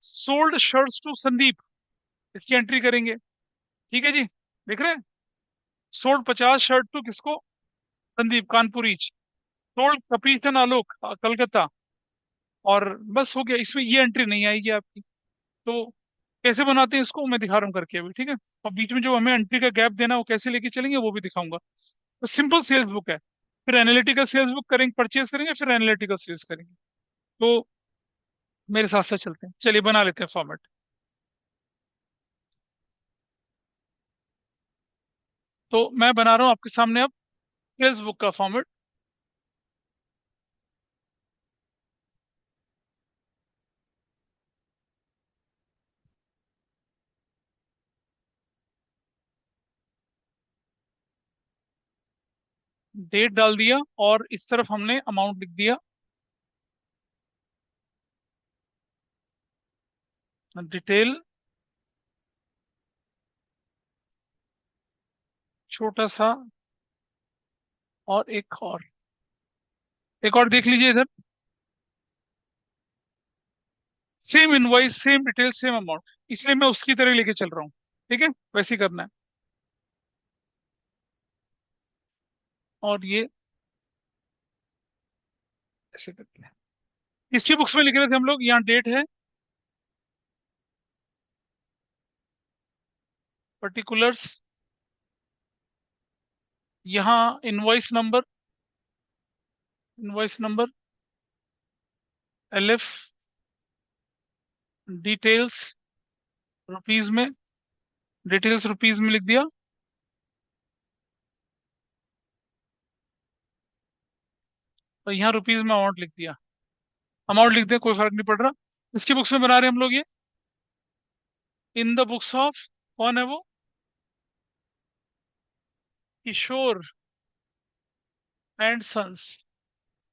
Sold shirts to Sandeep, इसकी एंट्री करेंगे, ठीक है जी, देख रहे हैं। सोल्ड 50 शर्ट टू किसको, संदीप कानपुरीच, सोल्ड कपीशन आलोक कलकत्ता। और बस हो गया, इसमें ये एंट्री नहीं आएगी आपकी। तो कैसे बनाते हैं इसको मैं दिखा रहा हूँ करके अभी, ठीक है। और बीच में जो हमें एंट्री का गैप देना है वो कैसे लेके चलेंगे वो भी दिखाऊंगा। तो सिंपल सेल्स बुक है, फिर एनालिटिकल सेल्स बुक करेंगे, परचेज करेंगे, फिर एनालिटिकल सेल्स करेंगे। तो मेरे साथ साथ चलते हैं, चलिए बना लेते हैं फॉर्मेट। तो मैं बना रहा हूँ आपके सामने अब सेल्स बुक का फॉर्मेट। डेट डाल दिया और इस तरफ हमने अमाउंट लिख दिया। डिटेल, छोटा सा, और एक और देख लीजिए इधर। Same invoice, same detail, same amount, इसलिए मैं उसकी तरह लेके चल रहा हूँ। ठीक है, वैसे ही करना है। और ये ऐसे करते हैं। इसकी बुक्स में लिख रहे थे हम लोग, यहाँ डेट है, पर्टिकुलर्स, यहाँ invoice number, LF, details rupees में, डिटेल्स रुपीज में लिख दिया। और यहाँ रुपीज में अमाउंट लिख दिया। अमाउंट लिख दे, कोई फर्क नहीं पड़ रहा। इसकी बुक्स में बना रहे हैं हम लोग ये, इन द बुक्स ऑफ, कौन है वो, किशोर एंड सन्स।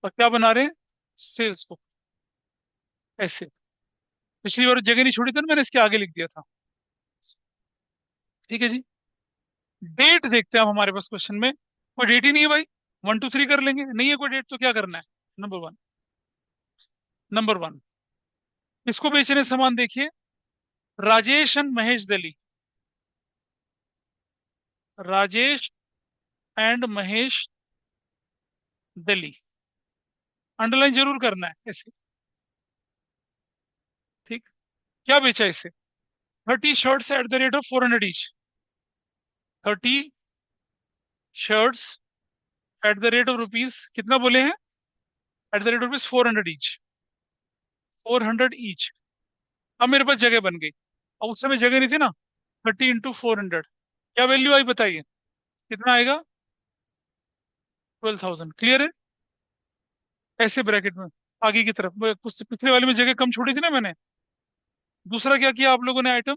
और क्या बना रहे हैं, सेल्स बुक। ऐसे, पिछली बार जगह नहीं छोड़ी थी ना, मैंने इसके आगे लिख दिया था। ठीक है जी। डेट देखते हैं अब हमारे पास क्वेश्चन में, कोई डेट ही नहीं है भाई। 1 2 3 कर लेंगे, नहीं है कोई डेट तो क्या करना है। नंबर 1, नंबर 1, इसको बेचने सामान देखिए, राजेश एंड महेश दली। राजेश एंड महेश दली, अंडरलाइन जरूर करना है ऐसे। ठीक, क्या बेचा इससे, 30 shirts eight the rate of 400 each. 30 shirts eight the rate of rupees कितना बोले हैं, eight the rate of rupees 400 each, 400 each. अब मेरे पास जगह बन गई। अब उस समय जगह नहीं थी ना, 30 × 400, क्या वैल्यू आई बताइए, कितना आएगा, 12,000। क्लियर है, ऐसे ब्रैकेट में आगे की तरफ कुछ पिछले वाले में जगह कम छोड़ी थी ना मैंने। दूसरा क्या किया आप लोगों ने item,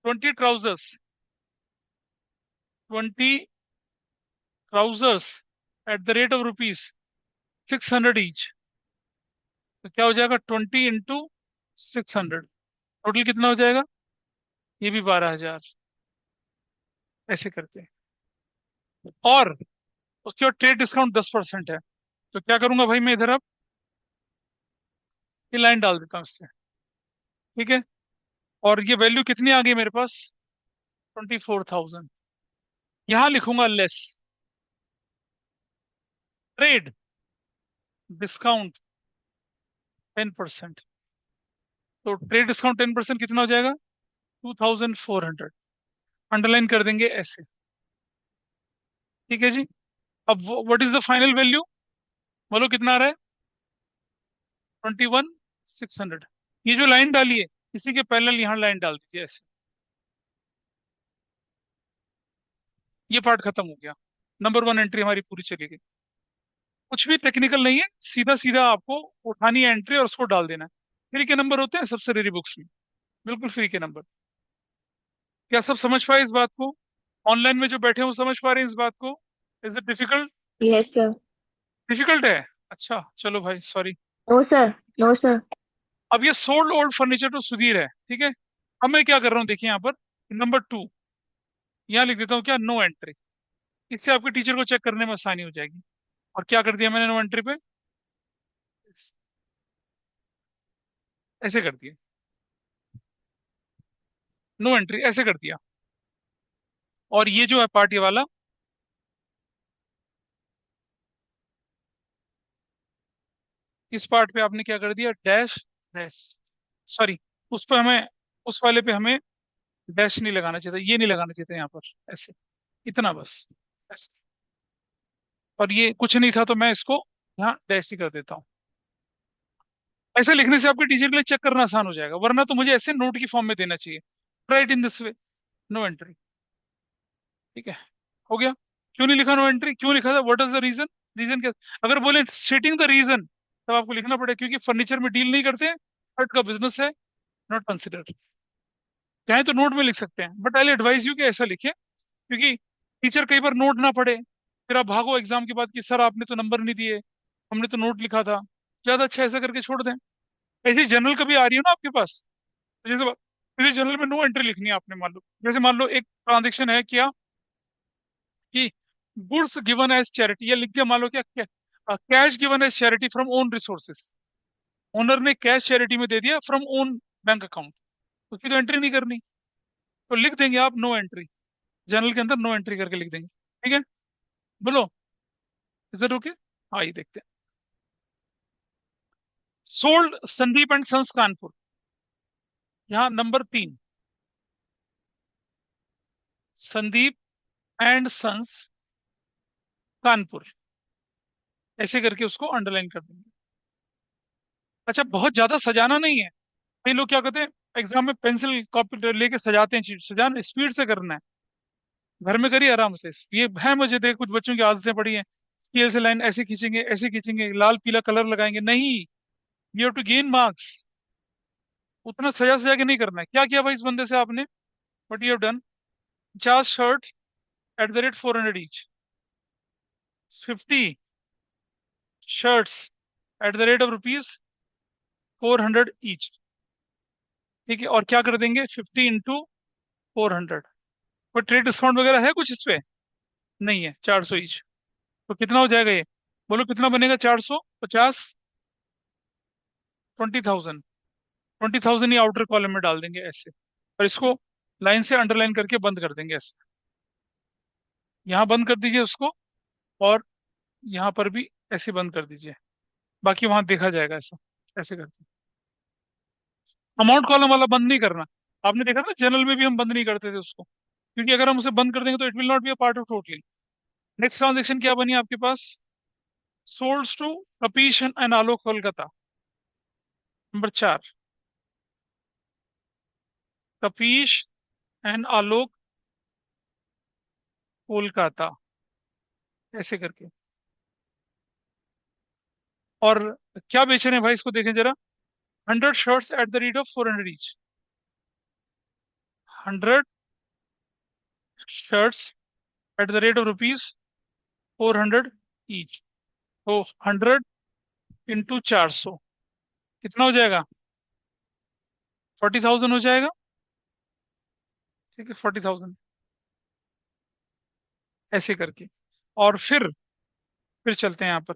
20 trousers, 20 trousers eight the rate of rupees 600 each. तो क्या हो जाएगा, 20 × 600, टोटल कितना हो जाएगा, ये भी 12,000। ऐसे करते हैं। और उसके बाद ट्रेड डिस्काउंट 10% है। तो क्या करूंगा भाई, मैं इधर अब ये लाइन डाल देता हूँ इससे। ठीक है, और ये वैल्यू कितनी आ गई मेरे पास, 24,000। यहां लिखूंगा लेस ट्रेड डिस्काउंट 10%। तो ट्रेड डिस्काउंट 10% कितना हो जाएगा, 2,400। अंडरलाइन कर देंगे ऐसे। ठीक है जी। अब what is the final value, बोलो कितना आ रहा है, 21,600। ये जो लाइन डाली है इसी के पैरेलल यहाँ लाइन डाल दीजिए ऐसे। ये पार्ट खत्म हो गया, नंबर 1 एंट्री हमारी पूरी चली गई। कुछ भी टेक्निकल नहीं है, सीधा सीधा आपको उठानी है एंट्री और उसको डाल देना है। फ्री के नंबर होते हैं सबसे रेरी बुक्स में, बिल्कुल फ्री के नंबर। क्या सब समझ पाए इस बात को, ऑनलाइन में जो बैठे हैं वो समझ पा रहे हैं इस बात को। Is it difficult, yes sir. Difficult है, अच्छा चलो भाई sorry. No sir, no sir. अब ये sold old furniture to Sudhir है, ठीक है। अब मैं क्या कर रहा हूँ देखिए यहाँ पर, नंबर 2, यहाँ लिख देता हूँ क्या, नो एंट्री। इससे आपके टीचर को चेक करने में आसानी हो जाएगी। और क्या कर दिया मैंने नो एंट्री पे, ऐसे कर दिया, नो एंट्री ऐसे कर दिया। और ये जो है पार्टी वाला, इस पार्ट पे आपने क्या कर दिया, डैश डैश, सॉरी, उस पर हमें, उस वाले पे हमें डैश नहीं लगाना चाहिए था, ये नहीं लगाना चाहिए था यहाँ पर, ऐसे, इतना बस, ऐसे। और ये कुछ नहीं था तो मैं इसको यहाँ डैश ही कर देता हूँ। ऐसे लिखने से आपके टीचर के लिए चेक करना आसान हो जाएगा, वरना तो मुझे ऐसे नोट की फॉर्म में देना चाहिए, right in this way, no entry. ठीक है, हो गया। क्यों नहीं लिखा नो एंट्री, क्यों लिखा था, what is the reason, reason क्या, अगर बोले स्टेटिंग द रीजन तब आपको लिखना पड़ेगा, क्योंकि फर्नीचर में डील नहीं करते हैं, हर्ट का बिजनेस है, नॉट कंसिडर्ड। चाहे तो नोट में लिख सकते हैं, बट आई एडवाइज यू कि ऐसा लिखे, क्योंकि टीचर कई बार नोट ना पढ़े, फिर आप भागो एग्जाम के बाद कि सर आपने तो नंबर नहीं दिए, हमने तो नोट लिखा था। ज्यादा अच्छा ऐसा करके छोड़ दें। ऐसी जनरल कभी आ रही है ना आपके पास, तो जैसे जैसे जनरल में नो एंट्री लिखनी है आपने, मान लो, जैसे मान लो एक ट्रांजेक्शन है क्या, कि गुड्स गिवन एज चैरिटी, या लिख दिया मान लो क्या, cash given as charity from own resources, owner ने कैश चैरिटी में दे दिया फ्रॉम ओन बैंक अकाउंट, उसकी तो एंट्री नहीं करनी, तो लिख देंगे आप नो एंट्री, जनरल के अंदर नो एंट्री करके लिख देंगे। ठीक है, बोलो, इज इट ओके। हाँ, ये देखते हैं। Sold Sandeep and sons Kanpur, यहाँ number 3, Sandeep and sons Kanpur, ऐसे करके उसको अंडरलाइन कर देंगे। अच्छा, बहुत ज्यादा सजाना नहीं है, कई लोग क्या कहते हैं, एग्जाम में पेंसिल कॉपी लेके सजाते हैं, चीज सजाना स्पीड से करना है, घर में करिए आराम से। ये है, मुझे देख कुछ बच्चों की आदतें पड़ी हैं, स्केल से लाइन ऐसे खींचेंगे, लाल पीला कलर लगाएंगे, नहीं, you have to gain marks, उतना सजा सजा के नहीं करना है। क्या किया भाई इस बंदे से आपने, what you have done, 50 shirt eight the rate 400 each, 50 shirts eight the rate of rupees 400 each. ठीक है, और क्या कर देंगे, 50 इंटू 400, कोई ट्रेड डिस्काउंट वगैरह है कुछ इस पे, नहीं है, 400 ईच। तो कितना हो जाएगा ये, बोलो कितना बनेगा, 450, 20,000, 20,000 ही आउटर कॉलम में डाल देंगे ऐसे, और इसको लाइन से अंडरलाइन करके बंद कर देंगे ऐसे, यहाँ बंद कर दीजिए उसको, और यहाँ पर भी ऐसे बंद कर दीजिए, बाकी वहां देखा जाएगा ऐसा, ऐसे करके। अमाउंट कॉलम वाला बंद नहीं करना, आपने देखा ना जनरल में भी हम बंद नहीं करते थे उसको, क्योंकि अगर हम उसे बंद कर देंगे तो it will not be a part of totalling. Next transaction क्या बनी आपके पास, sold to Kapish and Alok Kolkata, number 4, Kapish and Alok Kolkata, ऐसे करके। और क्या बेच रहे हैं भाई, इसको देखें जरा, 100 shirts eight the rate of 400 each, 100 shirts eight the rate of rupees 400 each, तो 100 इंटू 400 कितना हो जाएगा, 40,000 हो जाएगा। ठीक है, 40,000, ऐसे करके। और फिर चलते हैं यहाँ पर,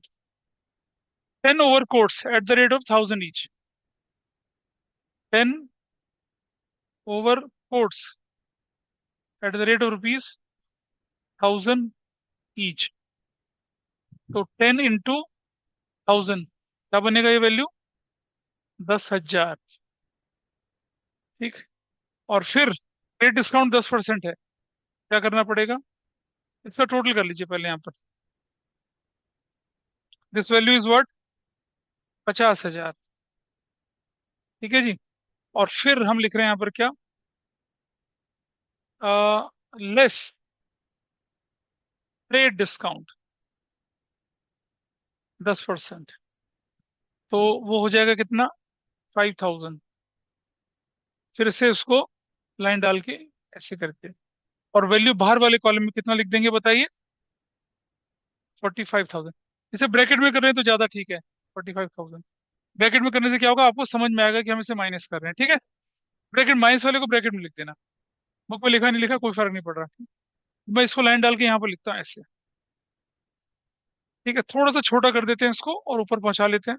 10 over quotes eight the rate of 1,000 each, 10 over quotes eight the rate of rupees 1,000 each, तो 10 इंटू 1,000, क्या बनेगा ये वैल्यू, 10,000। ठीक, और फिर रेट डिस्काउंट 10% है, क्या करना पड़ेगा, इसका टोटल कर लीजिए पहले यहाँ पर, दिस वैल्यू इज व्हाट, 50,000। ठीक है जी, और फिर हम लिख रहे हैं यहाँ पर क्या, लेस ट्रेड डिस्काउंट 10%, तो वो हो जाएगा कितना, 5,000। फिर से उसको लाइन डाल के ऐसे करके, और वैल्यू बाहर वाले कॉलम में कितना लिख देंगे बताइए, 45,000। इसे ब्रैकेट में कर रहे हैं तो ज्यादा ठीक है, 45,000, ब्रैकेट में करने से क्या होगा, आपको समझ में आएगा कि हम इसे माइनस कर रहे हैं। ठीक है, ब्रैकेट माइनस वाले को ब्रैकेट में लिख देना, बुक में लिखा नहीं लिखा कोई फर्क नहीं पड़ रहा। मैं इसको लाइन डाल के यहाँ पर लिखता हूँ ऐसे। ठीक है, थोड़ा सा छोटा कर देते हैं इसको और ऊपर पहुंचा लेते हैं,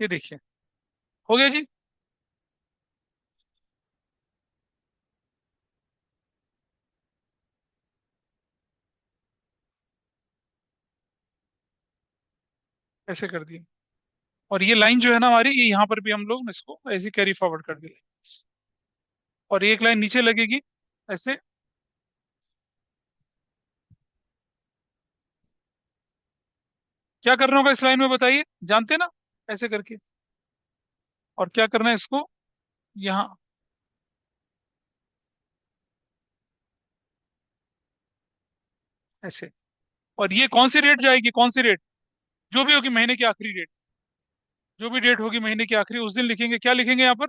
ये देखिए, हो गया जी। ऐसे कर दिया। और ये लाइन जो है ना हमारी, ये यहाँ पर भी हम लोग इसको ऐसे कैरी फॉरवर्ड कर दिया। और एक लाइन नीचे लगेगी ऐसे। क्या करना होगा इस लाइन में बताइए, जानते हैं ना, ऐसे करके। और क्या करना है इसको, यहाँ ऐसे। और ये कौन सी रेट जाएगी, कौन सी रेट, जो भी होगी महीने की आखिरी डेट, जो भी डेट होगी महीने की आखिरी, उस दिन लिखेंगे, क्या लिखेंगे यहाँ पर,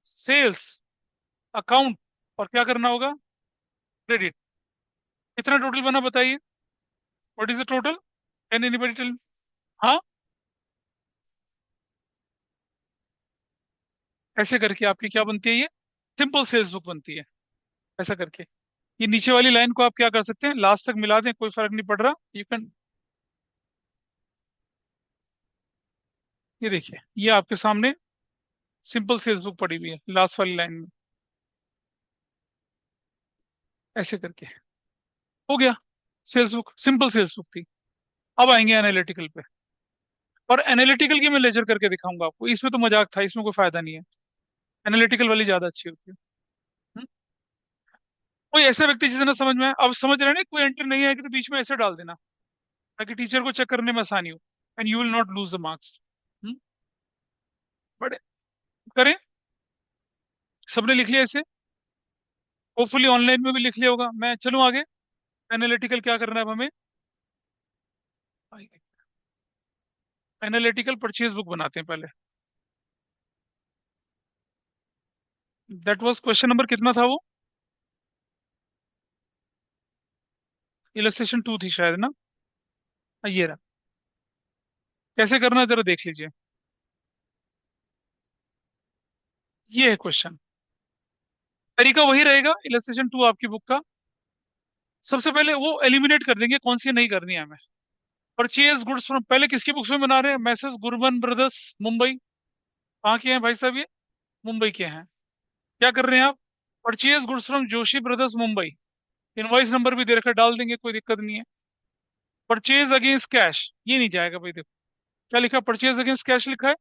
सेल्स अकाउंट। और क्या करना होगा, क्रेडिट। कितना टोटल बना बताइए, what is the total, can anybody tell. हाँ, ऐसे करके आपकी क्या बनती है, ये सिंपल सेल्स बुक बनती है। ऐसा करके ये नीचे वाली लाइन को आप क्या कर सकते हैं, लास्ट तक मिला दें, कोई फर्क नहीं पड़ रहा, यू कैन। ये देखिए, ये आपके सामने सिंपल सेल्स बुक पड़ी हुई है लास्ट वाली लाइन में। ऐसे करके हो गया, sales book, simple sales book थी। अब आएंगे एनालिटिकल पे। और एनालिटिकल की मैं लेजर करके दिखाऊंगा आपको, इसमें तो मजाक था, इसमें कोई फायदा नहीं है। एनालिटिकल वाली ज्यादा अच्छी होती है। हम्म? कोई ऐसा व्यक्ति जिसे ना समझ में आए, अब समझ रहे हैं ना, कोई एंटर नहीं आएगी तो बीच में ऐसे डाल देना, ताकि टीचर को चेक करने में आसानी हो, and you will not lose the marks. But करें, सबने लिख लिया इसे, होपफुली ऑनलाइन में भी लिख लिया होगा। मैं चलूँ आगे, एनालिटिकल क्या करना है अब हमें, एनालिटिकल परचेज बुक बनाते हैं पहले। दैट वाज क्वेश्चन नंबर कितना था वो, इलस्ट्रेशन 2 थी शायद ना। ये रहा, कैसे करना है जरा देख लीजिए। ये है क्वेश्चन, तरीका वही रहेगा, इलस्ट्रेशन 2 आपकी बुक का। सबसे पहले वो एलिमिनेट कर देंगे कौन सी नहीं करनी है हमें। परचेज गुड्स फ्रॉम, पहले किसकी बुक्स में बना रहे हैं, मैसेज गुरबन ब्रदर्स मुंबई। कहाँ के हैं भाई साहब ये, मुंबई के हैं। क्या कर रहे हैं आप, purchase goods from Joshi brothers Mumbai. Invoice number भी दे रखा है, डाल देंगे, कोई दिक्कत नहीं है। परचेज अगेंस्ट कैश, ये नहीं जाएगा भाई, देखो क्या लिखा, परचेज अगेंस्ट कैश लिखा है।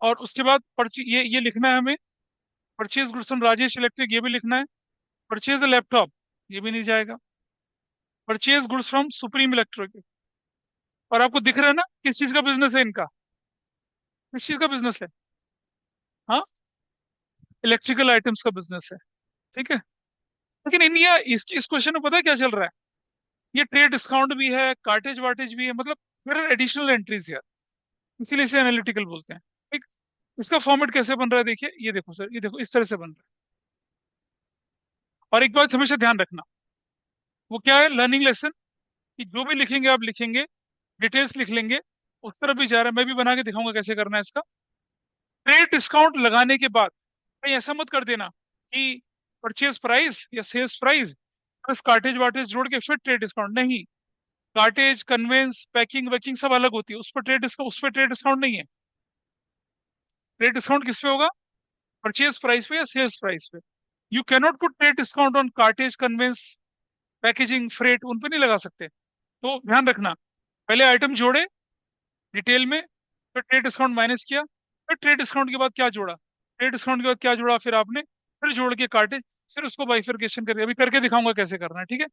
और उसके बाद ये लिखना है हमें, purchase goods from Rajesh electric, ये भी लिखना है। परचेज लैपटॉप, ये भी नहीं जाएगा। Purchase goods from supreme electric. और आपको दिख रहा है ना किस चीज का बिजनेस है इनका, किस चीज का बिजनेस है, हाँ, इलेक्ट्रिकल आइटम्स का बिजनेस है। ठीक है। लेकिन इंडिया इस क्वेश्चन में पता है क्या चल रहा है, ये ट्रेड डिस्काउंट भी है, कार्टेज वार्टेज भी है, मतलब देयर आर एडिशनल एंट्रीज यार, इसीलिए इसे एनालिटिकल बोलते हैं। ठीक। इसका फॉर्मेट कैसे बन रहा है देखिए, ये देखो सर, ये देखो इस तरह से बन रहा है। और एक बात हमेशा ध्यान रखना, वो क्या है, लर्निंग लेसन, कि जो भी लिखेंगे आप लिखेंगे, डिटेल्स लिख लेंगे, उस तरफ भी जा रहा है। मैं भी बना के दिखाऊंगा कैसे करना है इसका। ट्रेड डिस्काउंट लगाने के बाद कहीं ऐसा मत कर देना कि परचेज प्राइस या सेल्स प्राइस प्लस कार्टेज वार्टेज जोड़ के फिर ट्रेड डिस्काउंट, नहीं। कार्टेज कन्वेंस पैकिंग वैकिंग सब अलग होती है, उस पर ट्रेड डिस्काउंट नहीं है। ट्रेड डिस्काउंट किस पे होगा, परचेज प्राइस पे या सेल्स प्राइस पे। You cannot put trade discount on cartage conveyance packaging freight, उन पे नहीं लगा सकते। तो ध्यान रखना, पहले आइटम जोड़े डिटेल में, फिर ट्रेड डिस्काउंट माइनस किया, फिर ट्रेड डिस्काउंट के बाद क्या जोड़ा, ट्रेड डिस्काउंट के बाद क्या जोड़ा फिर आपने, फिर जोड़ के काटे, फिर उसको बाइफरकेशन करके अभी करके दिखाऊंगा कैसे करना है, ठीक है।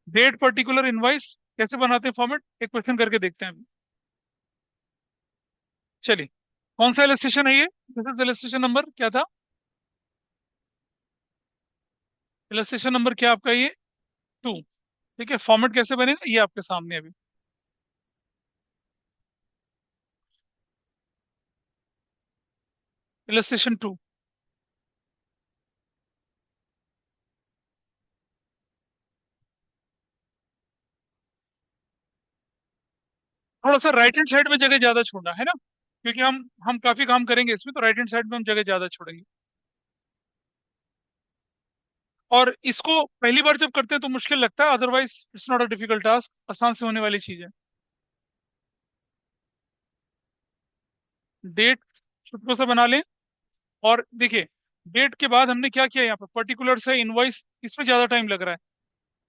डेट पर्टिकुलर इनवाइस कैसे बनाते हैं फॉर्मेट, एक क्वेश्चन करके देखते हैं अभी। चलिए, कौन सा इलस्ट्रेशन है ये, दिस इज इलस्ट्रेशन नंबर क्या था, इलस्ट्रेशन नंबर क्या आपका ये, 2। ठीक है, फॉर्मेट कैसे बनेगा ये आपके सामने अभी। इलस्ट्रेशन 2, थोड़ा सा राइट हैंड साइड में जगह ज्यादा छोड़ना है ना, क्योंकि हम काफी काम करेंगे इसमें, तो राइट हैंड साइड में हम जगह ज्यादा छोड़ेंगे। और इसको पहली बार जब करते हैं तो मुश्किल लगता है, otherwise it's not a difficult task, आसान से होने वाली चीज है। डेट छोटा सा बना लें। और देखिए, डेट के बाद हमने क्या किया यहाँ पर, पर्टिकुलर से इनवॉइस, इसमें ज्यादा टाइम लग रहा है।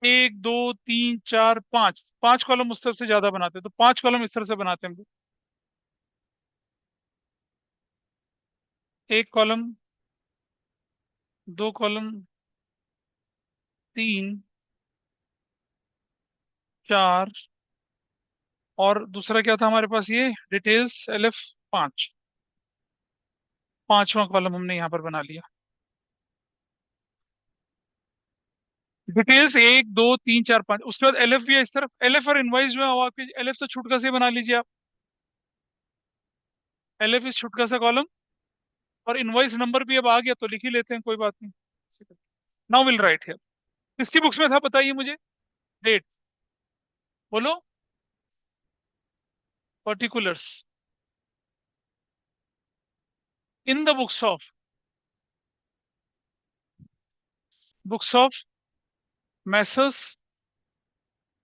एक दो तीन चार पांच, पांच कॉलम उस तरफ से ज्यादा बनाते हैं, तो पांच कॉलम इस तरह से बनाते हैं हम लोग। एक कॉलम, दो कॉलम, तीन, चार, और दूसरा क्या था हमारे पास, ये डिटेल्स LF, पांच। पांचवा कॉलम हमने यहाँ पर बना लिया। डिटेल्स एक दो तीन चार पांच, उसके बाद LF भी है इस तरफ। LF और इनवाइस जो है वो आपके LF से छुटका से बना लीजिए आप। LF इस छुटका सा कॉलम, और इनवाइस नंबर भी अब आ गया तो लिख ही लेते हैं, कोई बात नहीं। Now will write here. किसकी बुक्स में था बताइए मुझे। डेट, बोलो। Particulars in the books of Messrs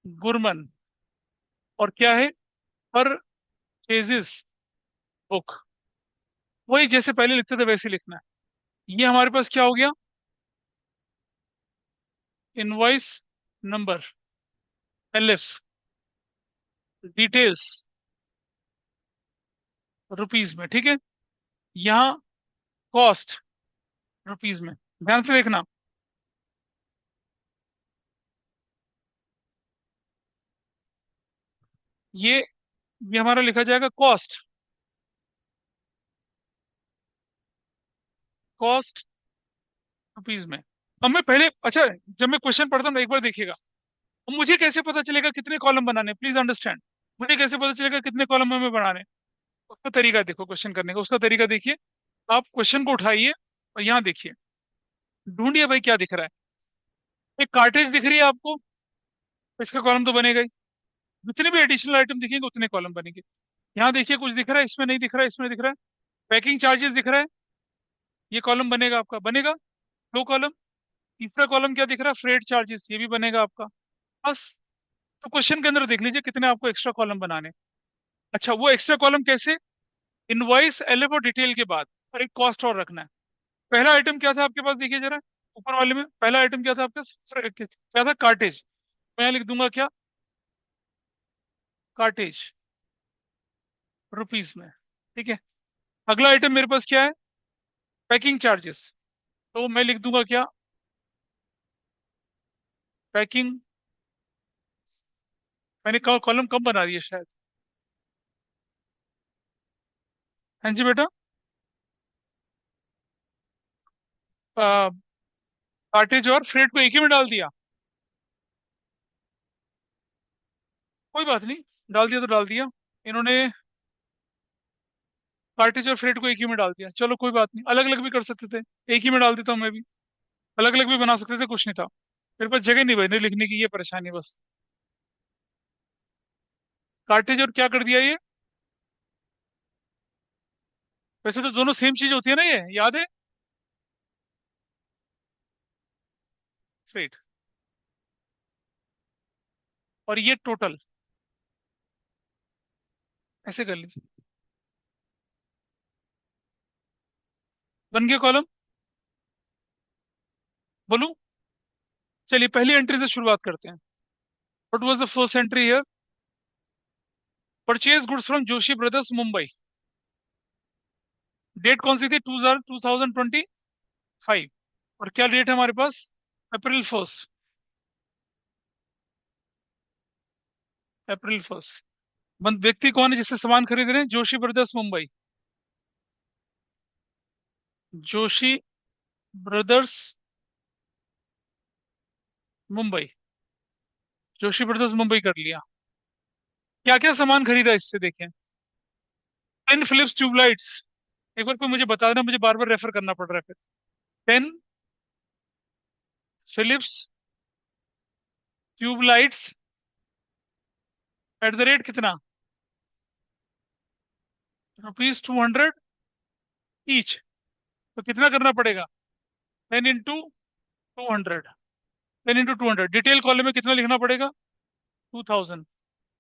Gurman, और क्या है, परचेजेस बुक। वही जैसे पहले लिखते थे वैसे ही लिखना है। ये हमारे पास क्या हो गया, invoice number, LF, details rupees में, ठीक है। यहाँ कॉस्ट रुपीज में, ध्यान से देखना। ये ये हमारा लिखा जाएगा कॉस्ट, कॉस्ट रुपीज में। अब मैं पहले, अच्छा, जब मैं क्वेश्चन पढ़ता हूँ ना, एक बार देखिएगा। अब मुझे कैसे पता चलेगा कितने कॉलम बनाने, प्लीज अंडरस्टैंड। मुझे कैसे पता चलेगा कितने कॉलम हमें बनाने, उसका तरीका देखो, क्वेश्चन करने का उसका तरीका देखिए। आप क्वेश्चन को उठाइए और यहाँ देखिए, ढूंढिए भाई क्या दिख रहा है। एक कार्टेज दिख रही है आपको, तो इसका कॉलम तो बनेगा ही। जितने भी एडिशनल आइटम दिखेंगे उतने कॉलम बनेंगे। यहाँ देखिए कुछ दिख रहा है, इसमें नहीं दिख रहा है, इसमें दिख रहा है। पैकिंग चार्जेस दिख रहा है, ये कॉलम बनेगा आपका, बनेगा। दो कॉलम। तीसरा कॉलम क्या दिख रहा है, फ्रेट चार्जेस, ये भी बनेगा आपका। बस। तो क्वेश्चन के अंदर देख लीजिए कितने आपको एक्स्ट्रा कॉलम बनाने। अच्छा, वो एक्स्ट्रा कॉलम कैसे, इनवॉइस LF और डिटेल के बाद, और एक कॉस्ट और रखना है। पहला आइटम क्या था आपके पास, देखिए जरा, ऊपर वाले में पहला आइटम क्या था आपका, क्या था, कार्टेज। मैं लिख दूंगा क्या, कार्टेज रुपीज में, ठीक है। अगला आइटम मेरे पास क्या है, पैकिंग चार्जेस। तो मैं लिख दूंगा क्या, पैकिंग। मैंने कॉलम कम बना दिया शायद। हाँ जी बेटा। कार्टेज और फ्रेट को एक ही में डाल दिया, कोई बात नहीं, डाल दिया तो डाल दिया। इन्होंने कार्टेज और फ्रेट को एक ही में डाल दिया, चलो कोई बात नहीं, अलग अलग भी कर सकते थे। एक ही में डाल देता हूँ मैं भी, अलग अलग भी बना सकते थे, कुछ नहीं था। मेरे पास जगह नहीं बनी लिखने की, ये परेशानी बस। कार्टेज और क्या कर दिया ये, वैसे तो दोनों सेम चीज होती है ना, ये याद है, फ्रेट। और ये टोटल, ऐसे कर लीजिए। बन गया कॉलम, बोलूं। चलिए पहली एंट्री से शुरुआत करते हैं। What was the first entry here, purchase goods from Joshi brothers Mumbai. Date कौन सी थी, 2025। और क्या डेट है हमारे पास, अप्रैल 1। अप्रैल 1। व्यक्ति कौन है जिससे सामान खरीद रहे हैं, Joshi brothers Mumbai. Joshi brothers Mumbai, Joshi brothers Mumbai कर लिया। क्या क्या सामान खरीदा इससे देखें, 10 फिलिप्स ट्यूबलाइट्स। एक बार कोई मुझे बता देना, मुझे बार बार रेफर करना पड़ रहा है फिर। 10 Philips tubelights, at the rate कितना, ₹200 ईच। तो कितना करना पड़ेगा, 10 इंटू 200, 10 इंटू 200। डिटेल कॉलम में कितना लिखना पड़ेगा, 2000।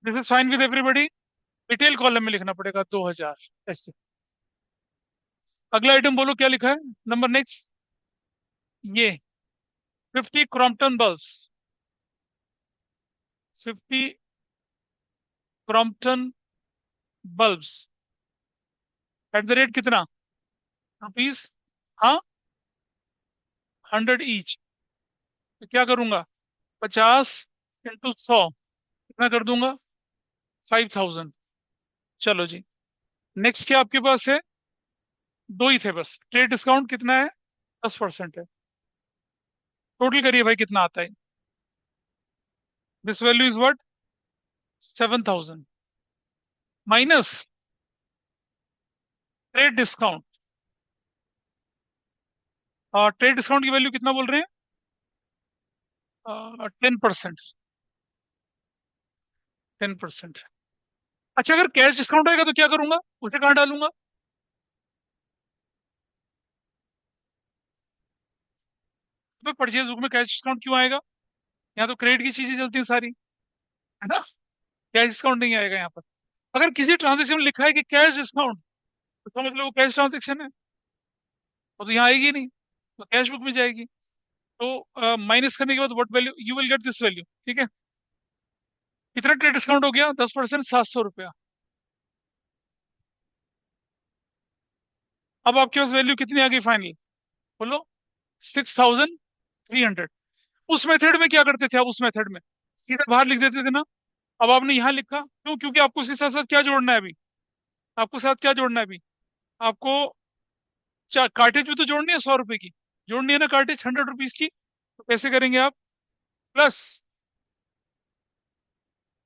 This is fine with everybody. Detail column में लिखना पड़ेगा 2000, ऐसे। अगला आइटम बोलो क्या लिखा है, नंबर नेक्स्ट। ये 50 Crompton bulbs, 50 Crompton bulbs at the rate कितना, रुपीज, हाँ, 100 ईच। तो क्या करूंगा, 50 × 100 कितना कर दूंगा, 5000। चलो जी, नेक्स्ट क्या आपके पास है, दो ही थे बस। ट्रेड डिस्काउंट कितना है, 10% है। टोटल करिए भाई कितना आता है। This value is what, 7000 minus trade discount. और ट्रेड डिस्काउंट की वैल्यू कितना बोल रहे 10%। 10%। अच्छा, अगर कैश डिस्काउंट आएगा तो क्या करूंगा, उसे कहाँ डालूंगा। तो परचेज बुक में कैश डिस्काउंट क्यों आएगा, यहाँ तो क्रेडिट की चीजें चलती हैं सारी, है ना। कैश डिस्काउंट नहीं आएगा यहाँ पर। अगर किसी ट्रांजेक्शन में लिखा है कि कैश डिस्काउंट, तो समझ लो वो कैश ट्रांजेक्शन है, वो तो यहाँ आएगी नहीं, तो कैश बुक में जाएगी। तो माइनस करने के बाद what value you will get, this value, ठीक है। कितना ट्रेड डिस्काउंट हो गया, 10%, 700 रुपया। अब आपके पास वैल्यू कितनी आ गई फाइनल, बोलो, 6300। उस मेथड में क्या करते थे आप, उस मेथड में सीधे बाहर लिख देते थे ना। अब आपने यहाँ लिखा क्यों, क्योंकि आपको उसके साथ साथ क्या जोड़ना है अभी, आपको साथ क्या जोड़ना है अभी, आपको कार्टेज भी तो जोड़नी है, 100 रुपए की जोड़नी है ना, कार्टेज 100 रुपीज की। तो कैसे करेंगे आप, प्लस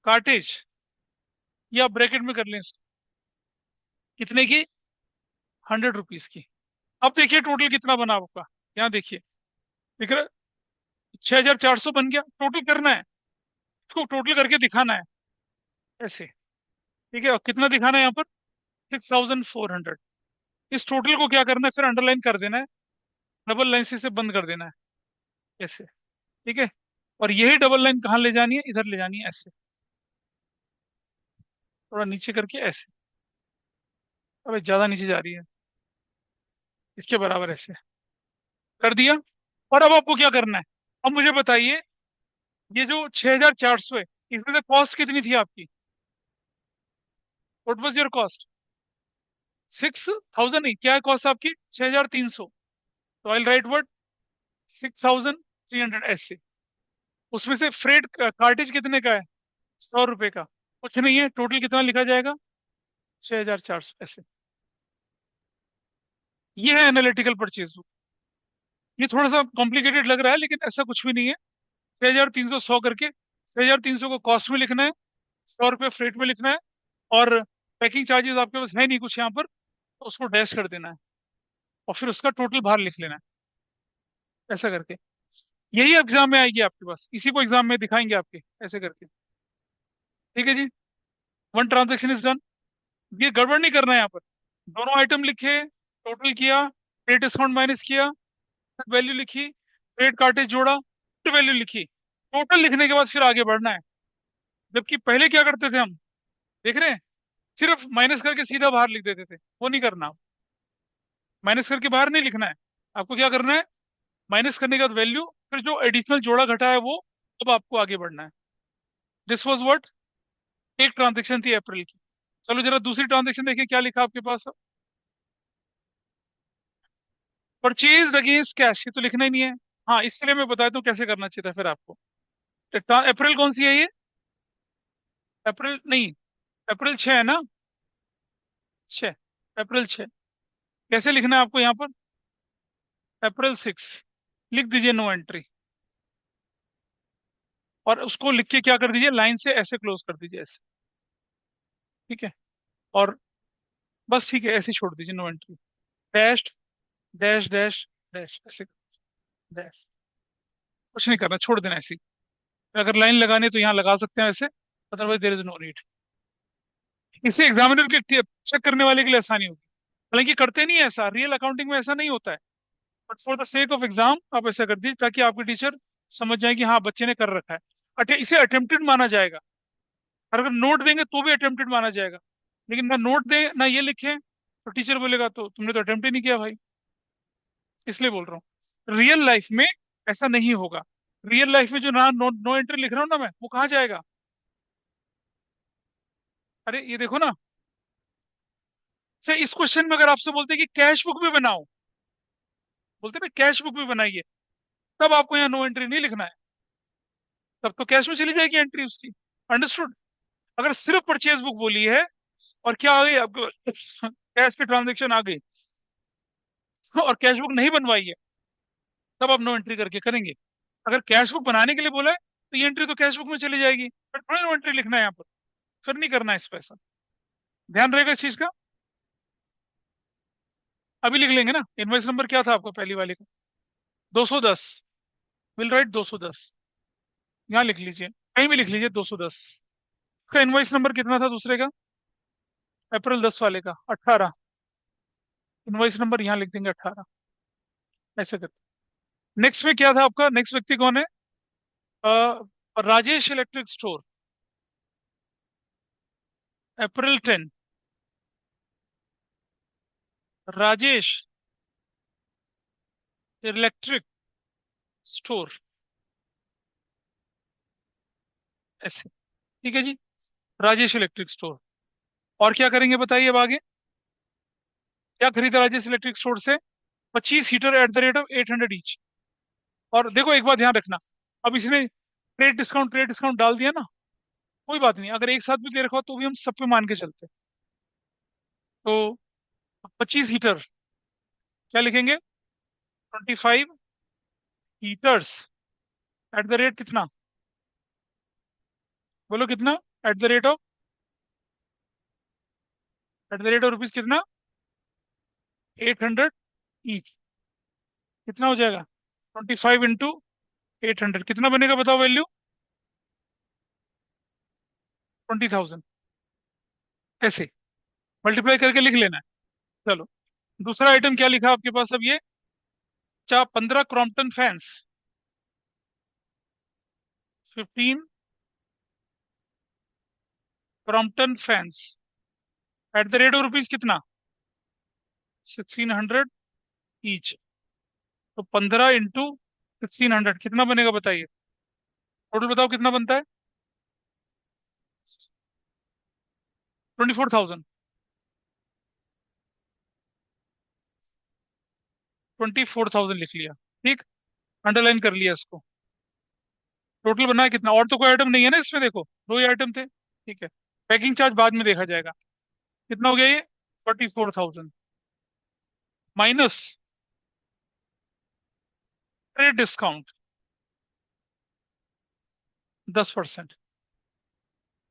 कार्टेज, या ब्रैकेट में कर लें इसको, कितने की, 100 रुपीज की। अब देखिए टोटल कितना बना आपका, यहाँ देखिए, दिख रहा है, 6400 बन गया। टोटल करना है, इसको टोटल करके दिखाना है ऐसे, ठीक है। और कितना दिखाना है यहाँ पर, 6400। इस टोटल को क्या करना है, फिर अंडरलाइन कर देना है, डबल लाइन से इसे बंद कर देना है ऐसे, ठीक है। और यही डबल लाइन कहाँ ले जानी है, इधर ले जानी है ऐसे, थोड़ा नीचे करके ऐसे। अबे ज्यादा नीचे जा रही है, इसके बराबर ऐसे कर दिया। और अब आपको क्या करना है, अब मुझे बताइए, ये जो 6400 है, इसमें से कॉस्ट कितनी थी आपकी, व्हाट वाज योर कॉस्ट, 6000 नहीं, क्या है कॉस्ट आपकी, 6300। तो आई राइट वर्ड 6300 ऐसे। उसमें से फ्रेट कार्टेज कितने का है, 100 रुपए का, कुछ नहीं है। टोटल कितना लिखा जाएगा, 6400 ऐसे। ये है एनालिटिकल परचेज बुक। ये थोड़ा सा कॉम्प्लिकेटेड लग रहा है, लेकिन ऐसा कुछ भी नहीं है। 6300 100 करके, 6300 को कॉस्ट में लिखना है, 100 रुपये फ्रेट में लिखना है, और पैकिंग चार्जेस आपके पास है नहीं कुछ यहाँ पर, तो उसको डैश कर देना है, और फिर उसका टोटल बाहर लिख लेना है ऐसा करके। यही एग्जाम में आएगी आपके पास, इसी को एग्जाम में दिखाएंगे आपके ऐसे करके, ठीक है जी। One transaction is done. ये गड़बड़ नहीं करना है यहाँ पर, दोनों आइटम लिखे, टोटल किया, ट्रेड डिस्काउंट माइनस किया, वैल्यू लिखी, ट्रेड कार्टेज जोड़ा, फिर वैल्यू लिखी। टोटल लिखने के बाद फिर आगे बढ़ना है। जबकि पहले क्या करते थे हम, देख रहे हैं, सिर्फ माइनस करके सीधा बाहर लिख देते थे, वो नहीं करना। माइनस करके बाहर नहीं लिखना है, आपको क्या करना है, माइनस करने के बाद वैल्यू, फिर जो एडिशनल जोड़ा घटा है वो, अब आपको आगे बढ़ना है। दिस वॉज व्हाट, एक ट्रांजेक्शन थी अप्रैल की। चलो जरा दूसरी ट्रांजेक्शन देखिए क्या लिखा आपके पास। परचेज अगेंस्ट कैश, ये तो लिखना ही नहीं है। हाँ, इसके लिए मैं बताता हूँ कैसे करना चाहिए था फिर आपको। अप्रैल कौन सी है ये, अप्रैल नहीं, अप्रैल 6 है ना, 6, अप्रैल 6। कैसे लिखना है आपको यहाँ पर, अप्रैल 6 लिख दीजिए, नो एंट्री। और उसको लिख के क्या कर दीजिए, लाइन से ऐसे क्लोज कर दीजिए ऐसे, ठीक है। और बस ठीक है, ऐसे ही छोड़ दीजिए, no entry, dash dash dash dash ऐसे, डैश, कुछ नहीं करना, छोड़ देना ऐसे ही। अगर लाइन लगानी है तो यहाँ लगा सकते हैं ऐसे, otherwise there is no need. इससे एग्जामिनर के चेक करने वाले के लिए आसानी होगी। हालांकि करते नहीं है ऐसा, रियल अकाउंटिंग में ऐसा नहीं होता है, but for the sake of exam आप ऐसा कर दीजिए, ताकि आपके टीचर समझ जाए कि हाँ बच्चे ने कर रखा है। इसे अटेम्प्टेड माना जाएगा। और अगर नोट देंगे तो भी अटेम्प्टेड माना जाएगा। लेकिन ना नोट दे ना ये लिखे, तो टीचर बोलेगा तो तुमने तो अटेम्प्ट ही नहीं किया भाई। इसलिए बोल रहा हूँ, रियल लाइफ में ऐसा नहीं होगा। रियल लाइफ में जो ना नो एंट्री लिख रहा हूँ ना मैं, वो कहाँ जाएगा, अरे ये देखो ना, से इस क्वेश्चन में अगर आपसे बोलते हैं कि कैश बुक भी बनाओ, बोलते हैं ना कैश बुक भी बनाइए, तब आपको यहाँ नो एंट्री नहीं लिखना है, तब तो कैश में चली जाएगी एंट्री उसकी। अंडरस्टूड। अगर सिर्फ परचेज बुक बोली है और क्या आ गई आपको, कैश की ट्रांजेक्शन आ गई और कैश बुक नहीं बनवाई है, तब आप नो एंट्री करके करेंगे। अगर कैश बुक बनाने के लिए बोला है तो ये एंट्री तो कैश बुक में चली जाएगी, बट थोड़ी नो एंट्री लिखना है यहाँ पर, फिर नहीं करना है इस पैसा। ध्यान रहेगा इस चीज का। अभी लिख लेंगे ना, इनवॉइस नंबर क्या था आपका पहली वाले का? 210। विल राइट 210, यहाँ लिख लीजिए, कहीं भी लिख लीजिए 210। का इनवॉइस नंबर कितना था दूसरे का? अप्रैल 10 वाले का 18। इनवॉइस नंबर यहाँ लिख देंगे 18। ऐसे करते। नेक्स्ट में क्या था आपका, नेक्स्ट व्यक्ति कौन है? अ, राजेश इलेक्ट्रिक स्टोर, अप्रैल 10। राजेश इलेक्ट्रिक स्टोर, ऐसे। ठीक है जी, राजेश इलेक्ट्रिक स्टोर। और क्या करेंगे बताइए अब आगे? क्या खरीदा राजेश इलेक्ट्रिक स्टोर से? 25 heater eight the rate of 800 each. और देखो एक बात ध्यान रखना, अब इसने ट्रेड डिस्काउंट डाल दिया ना, कोई बात नहीं, अगर एक साथ भी दे रखा हो तो भी हम सब पे मान के चलते हैं। तो 25 हीटर, क्या लिखेंगे? 25 हीटर्स एट द रेट कितना? बोलो कितना? Eight the rate of, eight the rate of rupees कितना? 800 ईच। कितना हो जाएगा? 25 इंटू 800 कितना बनेगा बताओ वैल्यू? 20,000। ऐसे मल्टीप्लाई करके लिख लेना है। चलो, दूसरा आइटम क्या लिखा आपके पास अब ये? 15 Crompton fans, 15 Crompton fans eight the rate of rupees कितना? 1600 ईच। तो 15 इंटू 1600 कितना बनेगा बताइए? टोटल बताओ कितना बनता है? 24,000। 24,000 लिख लिया। ठीक, अंडरलाइन कर लिया इसको। टोटल बना है कितना? और तो कोई आइटम नहीं है ना इसमें, देखो दो ही आइटम थे। ठीक है, पैकिंग चार्ज बाद में देखा जाएगा। कितना हो गया ये? 44,000 माइनस ट्रेड डिस्काउंट 10%।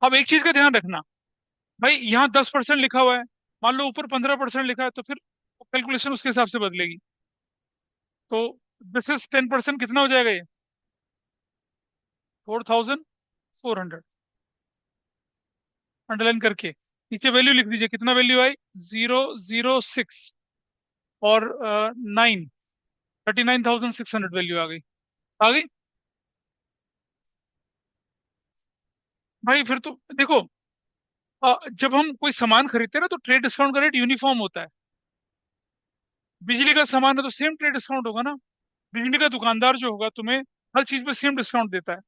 अब एक चीज का ध्यान रखना, भाई यहाँ 10% लिखा हुआ है, मान लो ऊपर 15% लिखा है, तो फिर कैलकुलेशन उसके हिसाब से बदलेगी। तो दिस इज 10%, कितना हो जाएगा ये? 4,400। अंडरलाइन करके नीचे वैल्यू लिख दीजिए, कितना वैल्यू आई? 006 और 9, 39,600 वैल्यू आ गई। आ गई भाई। फिर तो देखो, जब हम कोई सामान खरीदते हैं ना तो ट्रेड डिस्काउंट का रेट यूनिफॉर्म होता है। बिजली का सामान है तो सेम ट्रेड डिस्काउंट होगा ना। बिजली का दुकानदार जो होगा तुम्हें हर चीज पे सेम डिस्काउंट देता है,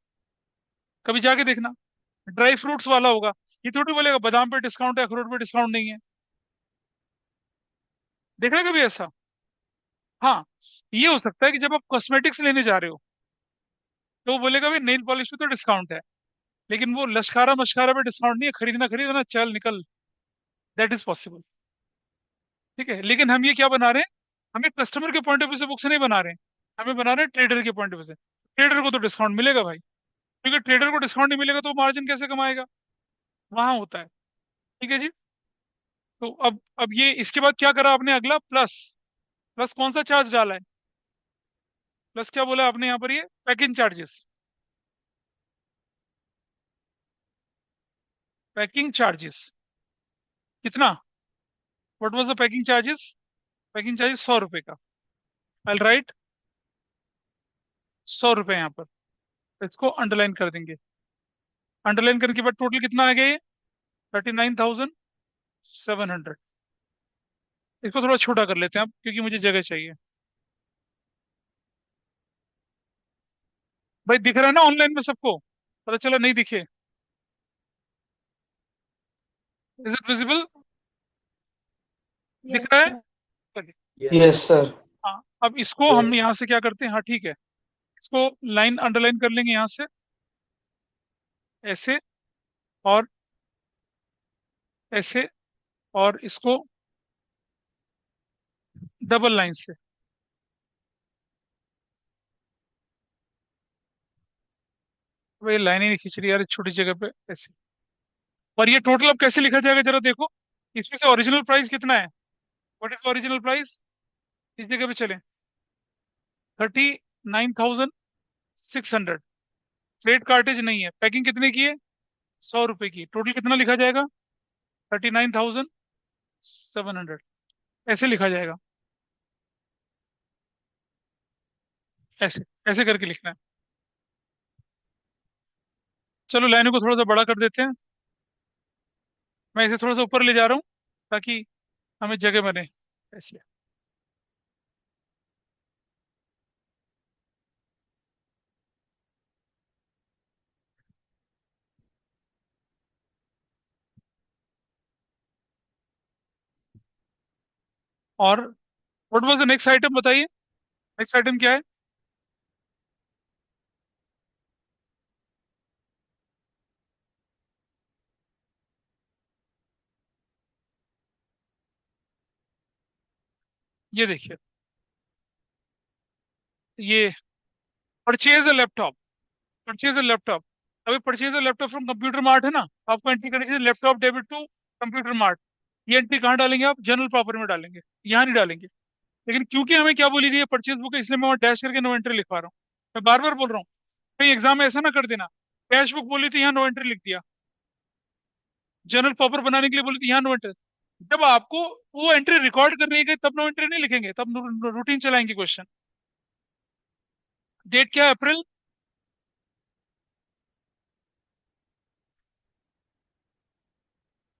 कभी जाके देखना। ड्राई फ्रूट्स वाला होगा, ये थोड़ी बोलेगा बादाम पे डिस्काउंट है, अखरोट पे डिस्काउंट नहीं है। देखा है कभी ऐसा? हाँ, ये हो सकता है कि जब आप कॉस्मेटिक्स लेने जा रहे हो तो वो बोलेगा भाई नेल पॉलिश पे तो डिस्काउंट है, लेकिन वो लश्कारा मशकारा पे डिस्काउंट नहीं है, खरीदना खरीदना चल निकल। That is possible. ठीक है, लेकिन हम ये क्या बना रहे हैं? हम एक कस्टमर के पॉइंट ऑफ व्यू से बुक्स नहीं बना रहे हैं, हमें बना रहे हैं ट्रेडर के पॉइंट ऑफ व्यू से। ट्रेडर को तो डिस्काउंट मिलेगा भाई, क्योंकि ट्रेडर को डिस्काउंट नहीं मिलेगा तो वो मार्जिन कैसे कमाएगा? वहां होता है। ठीक है जी। तो अब ये इसके बाद क्या करा आपने अगला? प्लस। प्लस कौन सा चार्ज डाला है? प्लस क्या बोला आपने यहाँ पर? ये पैकिंग चार्जेस। पैकिंग चार्जेस कितना? What was the packing charges? Packing charges 100 रुपए का। आई राइट 100 रुपए यहाँ पर, इसको अंडरलाइन कर देंगे। अंडरलाइन करने के बाद टोटल कितना आ गया ये? 39,700। इसको थोड़ा छोटा कर लेते हैं अब, क्योंकि मुझे जगह चाहिए। भाई दिख रहा है ना ऑनलाइन में सबको? पता चला नहीं दिखे। Is it visible? दिख Yes, रहा है? sir. चलिए। Yes sir. हाँ, अब इसको हम यहाँ से क्या करते हैं, हाँ ठीक है, इसको लाइन अंडरलाइन कर लेंगे यहाँ से, ऐसे, और ऐसे, और इसको डबल लाइन से। वे लाइन ही नहीं खींच रही यार इस छोटी जगह पे, ऐसे। और ये टोटल अब कैसे लिखा जाएगा जरा देखो, इसमें से ओरिजिनल प्राइस कितना है? What is original price? इस जगह पे चलें, 39,600। फ्रेट कार्टेज नहीं है, पैकिंग कितने की है? 100 रुपए की। टोटल कितना लिखा जाएगा? 39,700। ऐसे लिखा जाएगा, ऐसे, ऐसे करके लिखना है। चलो लाइनों को थोड़ा सा बड़ा कर देते हैं, मैं इसे थोड़ा सा ऊपर ले जा रहा हूँ ताकि हमें जगह बने, ऐसे। और what was the next item, बताइए, नेक्स्ट आइटम क्या है? ये देखिए, ये purchase a laptop, purchase a laptop. अभी purchase a laptop from computer mart है ना, आपको एंट्री करनी चाहिए laptop debit to computer mart. ये एंट्री कहाँ डालेंगे आप? जनरल प्रॉपर में डालेंगे, यहाँ नहीं डालेंगे। लेकिन क्योंकि हमें क्या बोली गई है, परचेज बुक है, इसलिए मैं वहाँ डैश करके नो एंट्री लिखवा रहा हूँ। मैं बार बार बोल रहा हूँ, कहीं एग्जाम में ऐसा ना कर देना, कैश बुक बोली थी यहाँ नो एंट्री लिख दिया, जनरल प्रॉपर बनाने के लिए बोली थी यहाँ नो एंट्री। जब आपको वो एंट्री रिकॉर्ड करनी है तब नो एंट्री नहीं लिखेंगे, तब रूटीन चलाएंगे क्वेश्चन। डेट क्या है? अप्रैल,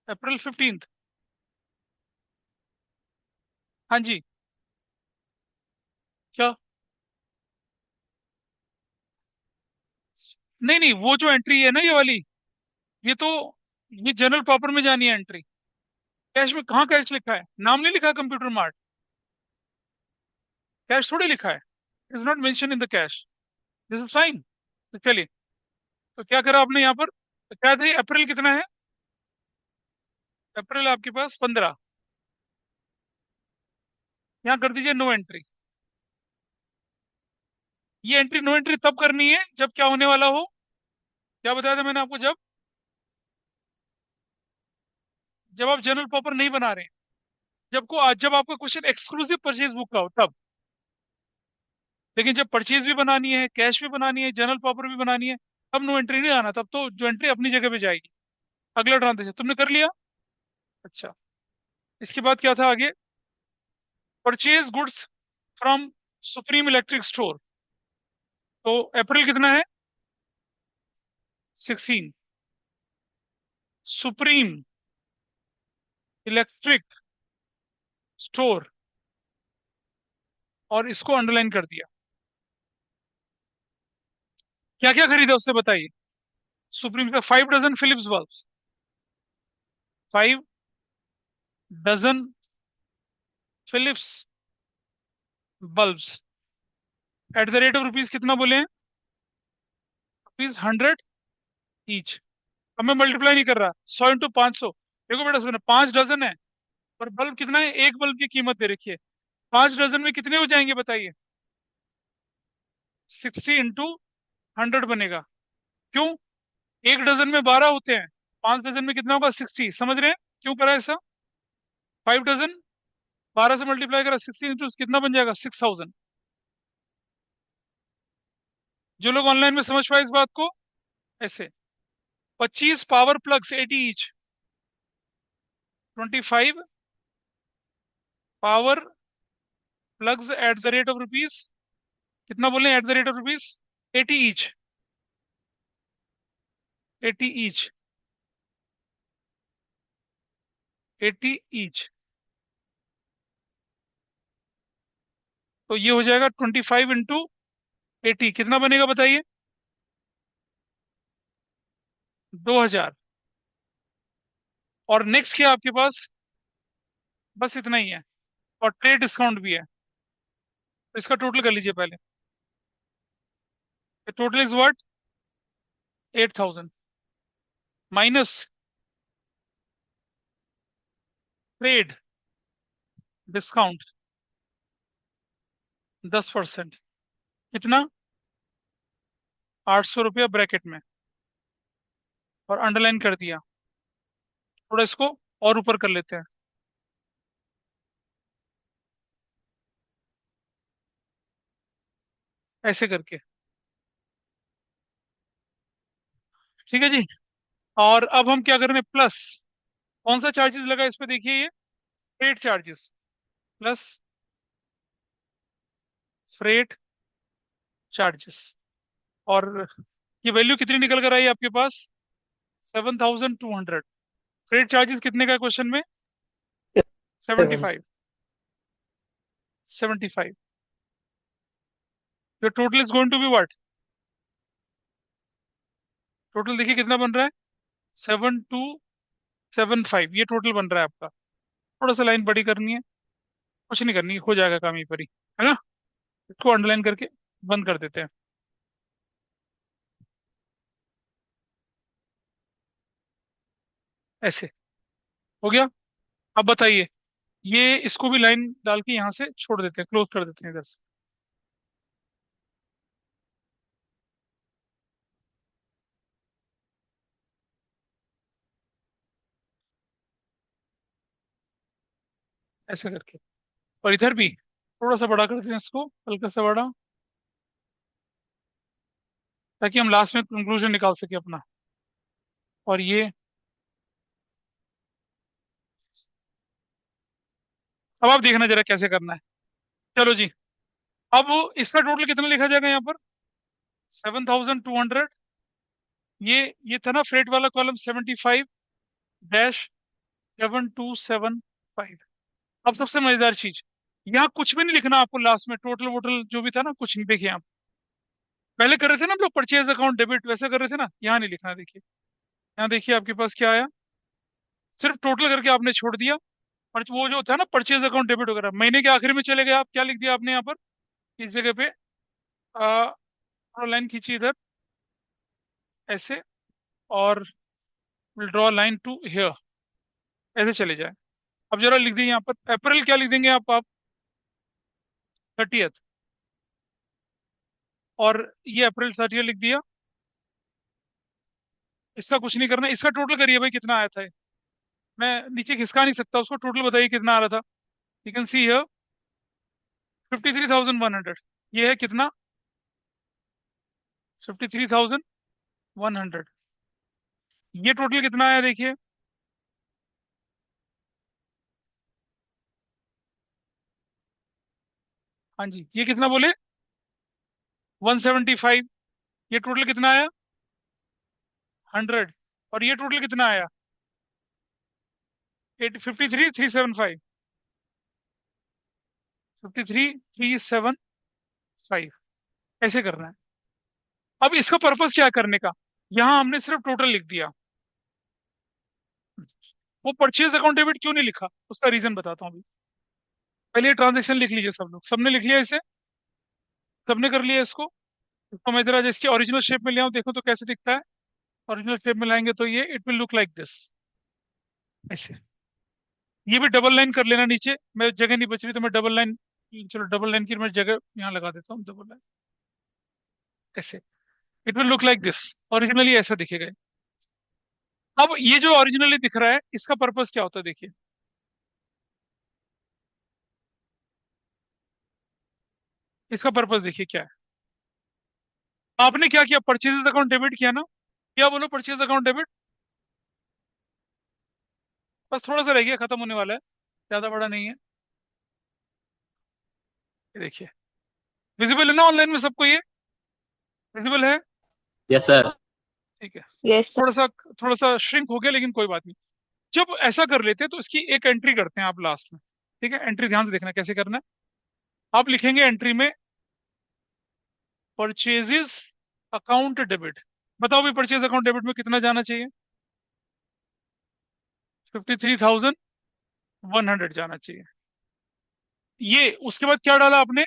अप्रैल 15। हाँ जी। क्या? नहीं नहीं, वो जो एंट्री है ना ये वाली, ये तो, ये जनरल प्रॉपर में जानी है एंट्री। कैश में कहाँ कैश लिखा है? नाम नहीं लिखा है कंप्यूटर मार्ट, कैश थोड़ी लिखा है, is not mention in the cash. This is fine. तो चलिए, तो क्या करा आपने यहाँ पर, तो क्या था, अप्रैल कितना है? अप्रैल आपके पास 15, यहाँ कर दीजिए नो एंट्री। ये एंट्री, नो एंट्री तब करनी है जब क्या होने वाला हो, क्या बताया था मैंने आपको, जब, जब आप जनरल प्रॉपर नहीं बना रहे हैं, जब आपका क्वेश्चन एक्सक्लूसिव परचेज बुक का हो तब। लेकिन जब परचेज भी बनानी है, कैश भी बनानी है, जनरल प्रॉपर भी बनानी है, तब नो एंट्री नहीं आना, तब तो जो एंट्री अपनी जगह पे जाएगी। अगला ट्रांजेक्शन तुमने कर लिया? अच्छा, इसके बाद क्या था आगे? Purchase goods from supreme Electric store. तो अप्रैल कितना है? 16। सुप्रीम इलेक्ट्रिक स्टोर, और इसको अंडरलाइन कर दिया। क्या क्या खरीदा उससे बताइए? सुप्रीम का 5 dozen Philips bulb, 5 dozen Philips bulbs, at the rate of rupees कितना बोले हैं? Rupees 100 each. अब मैं मल्टीप्लाई नहीं कर रहा, 100 × 500। देखो बेटा सुनो, 5 डजन है, और बल्ब कितना है? एक बल्ब की कीमत दे रखी है। 5 डजन में कितने हो जाएंगे बताइए? 60 × 100 बनेगा। क्यों? एक डजन में 12 होते हैं, 5 डजन में कितना होगा? 60। समझ रहे हैं क्यों करा ऐसा? 5 डजन, 12 से मल्टीप्लाई करा, 60 × कितना बन जाएगा? 6000। जो लोग ऑनलाइन में समझ पाए इस बात को, ऐसे। 25 power plugs 80 each, 25 power plugs eight the rate of rupees, कितना बोले? Eight the rate of rupees 80 each, 80 each, 80 each. तो ये हो जाएगा 25 × 80, कितना बनेगा बताइए? 2000। और नेक्स्ट क्या है आपके पास? बस इतना ही है। और ट्रेड डिस्काउंट भी है। तो इसका टोटल कर लीजिए पहले। Total is what? 8,000 minus trade discount 10%। कितना? 800 रुपया ब्रैकेट में। और अंडरलाइन कर दिया। थोड़ा इसको और ऊपर कर लेते हैं, ऐसे करके। ठीक है जी। और अब हम क्या कर रहे हैं? प्लस कौन सा चार्जेस लगा इस पे देखिए, ये freight charges plus freight charges. और ये वैल्यू कितनी निकल कर आई आपके पास? 7,200। फ्रेट चार्जेस कितने का क्वेश्चन में? 7। 75। 75। तो total is going to be what? Total देखिए कितना बन रहा है? 7,275, ये टोटल बन रहा है आपका। थोड़ा सा लाइन बड़ी करनी है, कुछ नहीं करनी है, हो जाएगा काम यहीं पर ही, है ना? इसको अंडरलाइन करके बंद कर देते हैं, ऐसे। हो गया? अब बताइए, ये इसको भी लाइन डाल के यहाँ से छोड़ देते हैं, क्लोज कर देते हैं इधर से। ऐसे करके। और इधर भी थोड़ा सा बड़ा कर देते हैं इसको, हल्का सा बड़ा, ताकि हम लास्ट में कंक्लूजन निकाल सके अपना। और ये अब आप देखना जरा कैसे करना है। चलो जी। अब इसका टोटल कितना लिखा जाएगा यहाँ पर? 7,200। ये था ना फ्रेट वाला कॉलम, 75-7275। अब सबसे मजेदार चीज, यहाँ कुछ भी नहीं लिखना आपको लास्ट में, टोटल वोटल जो भी था ना, कुछ नहीं। देखिए आप पहले कर रहे थे ना हम लोग, परचेज अकाउंट डेबिट वैसे कर रहे थे ना, यहाँ नहीं लिखना। देखिए यहाँ देखिए आपके पास क्या आया, सिर्फ टोटल करके आपने छोड़ दिया। और वो जो था ना परचेज अकाउंट डेबिट वगैरह, महीने के आखिर में चले गए आप, क्या लिख दिया आपने यहाँ पर? इस जगह पे लाइन खींची इधर, ऐसे। और will draw line to here, ऐसे चले जाए। अब जरा लिख दीजिए यहाँ पर अप्रैल, क्या लिख देंगे आप? 30th। और ये अप्रैल 30th लिख दिया। इसका कुछ नहीं करना, इसका टोटल करिए भाई, कितना आया था ये? मैं नीचे खिसका नहीं सकता उसको, टोटल बताइए कितना आ रहा था। You can see here 53,100। ये है कितना? 53,100। ये टोटल कितना आया देखिए। हाँ जी, ये कितना बोले? 175। ये टोटल कितना आया? 100। और ये टोटल कितना आया? 53,375। 53,375। ऐसे करना है। अब इसका पर्पस क्या है करने का? यहाँ हमने सिर्फ टोटल लिख दिया। वो परचेज अकाउंट डेबिट क्यों नहीं लिखा, उसका रीजन बताता हूँ अभी। पहले ये ट्रांजेक्शन लिख लीजिए सब लोग, सबने लिख लिया इसे? सबने कर लिया इसको? इसको मैं जरा इसकी ओरिजिनल शेप में ले आऊं, देखो तो कैसे दिखता है। ओरिजिनल शेप में लाएंगे तो ये it will look like this, ऐसे। ये भी डबल लाइन कर लेना नीचे, मैं जगह नहीं बच रही तो मैं डबल लाइन, चलो डबल लाइन की मैं जगह यहाँ लगा देता हूँ, डबल लाइन, ऐसे। It will look like this. Originally ऐसा दिखेगा। अब ये जो ओरिजिनली दिख रहा है, इसका पर्पस क्या होता है देखिए। इसका पर्पस देखिए क्या है। आपने क्या किया? परचेज अकाउंट डेबिट किया ना? क्या बोलो, परचेज अकाउंट डेबिट। बस थोड़ा सा रह गया, खत्म होने वाला है, ज्यादा बड़ा नहीं है। ये देखिए, विजिबल है ना ऑनलाइन में सबको? ये विजिबल है? Yes sir. ठीक है। Yes sir. थोड़ा सा श्रिंक हो गया, लेकिन कोई बात नहीं। जब ऐसा कर लेते हैं तो इसकी एक एंट्री करते हैं आप लास्ट में। ठीक है, एंट्री ध्यान से देखना कैसे करना है। आप लिखेंगे एंट्री में परचेजेस अकाउंट डेबिट। बताओ भी परचेज अकाउंट डेबिट में कितना जाना चाहिए? 53,100 जाना चाहिए। ये उसके बाद क्या डाला आपने?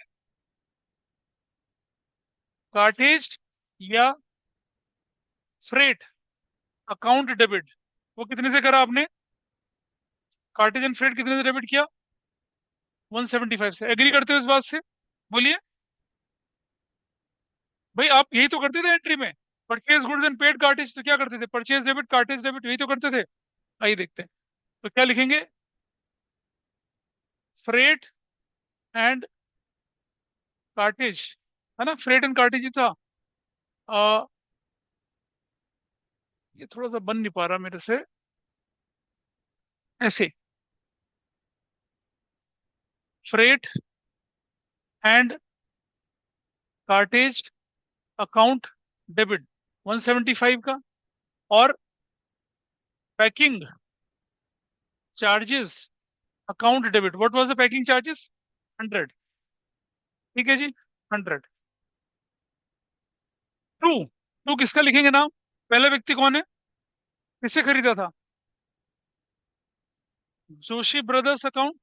कार्टेज या फ्रेट अकाउंट डेबिट, वो कितने से करा आपने? कार्टेज एंड फ्रेट कितने से डेबिट किया? 175 से। एग्री करते हो इस बात से? बोलिए भाई, आप यही तो करते थे एंट्री में। Purchase goods and paid cartage, तो क्या करते थे? परचेज डेबिट कार्टेज डेबिट, यही तो करते थे। आइए देखते हैं। तो क्या लिखेंगे? फ्रेट एंड कार्टेज, है ना? फ्रेट एंड कार्टेज ही था। आ, ये थोड़ा सा बन नहीं पा रहा मेरे से, ऐसे। Freight and cartridge account debit 175 का, और packing charges account debit, what was the packing charges? 100। ठीक है जी, 100। टू, टू किसका लिखेंगे नाम? पहला व्यक्ति कौन है? किससे खरीदा था? Joshi brothers account.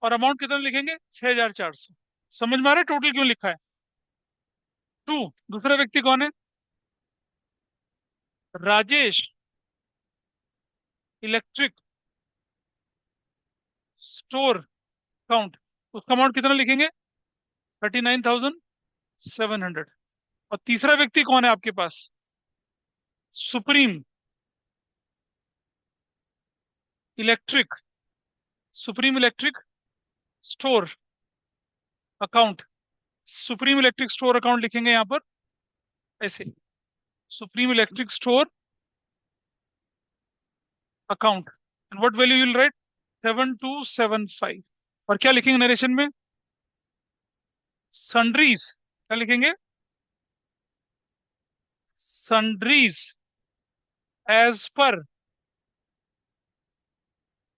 और अमाउंट कितना लिखेंगे? 6,400। समझ में आ रहा है टोटल क्यों लिखा है? टू, दूसरा व्यक्ति कौन है? राजेश इलेक्ट्रिक स्टोर अकाउंट, उसका अमाउंट कितना लिखेंगे? 39,700। और तीसरा व्यक्ति कौन है आपके पास? Supreme Electric, Supreme Electric store account. Supreme Electric store account लिखेंगे यहां पर ऐसे, Supreme Electric store account. And what value will write? 7275। और क्या लिखेंगे नरेशन में? सन्ड्रीज, क्या लिखेंगे? Sundries as per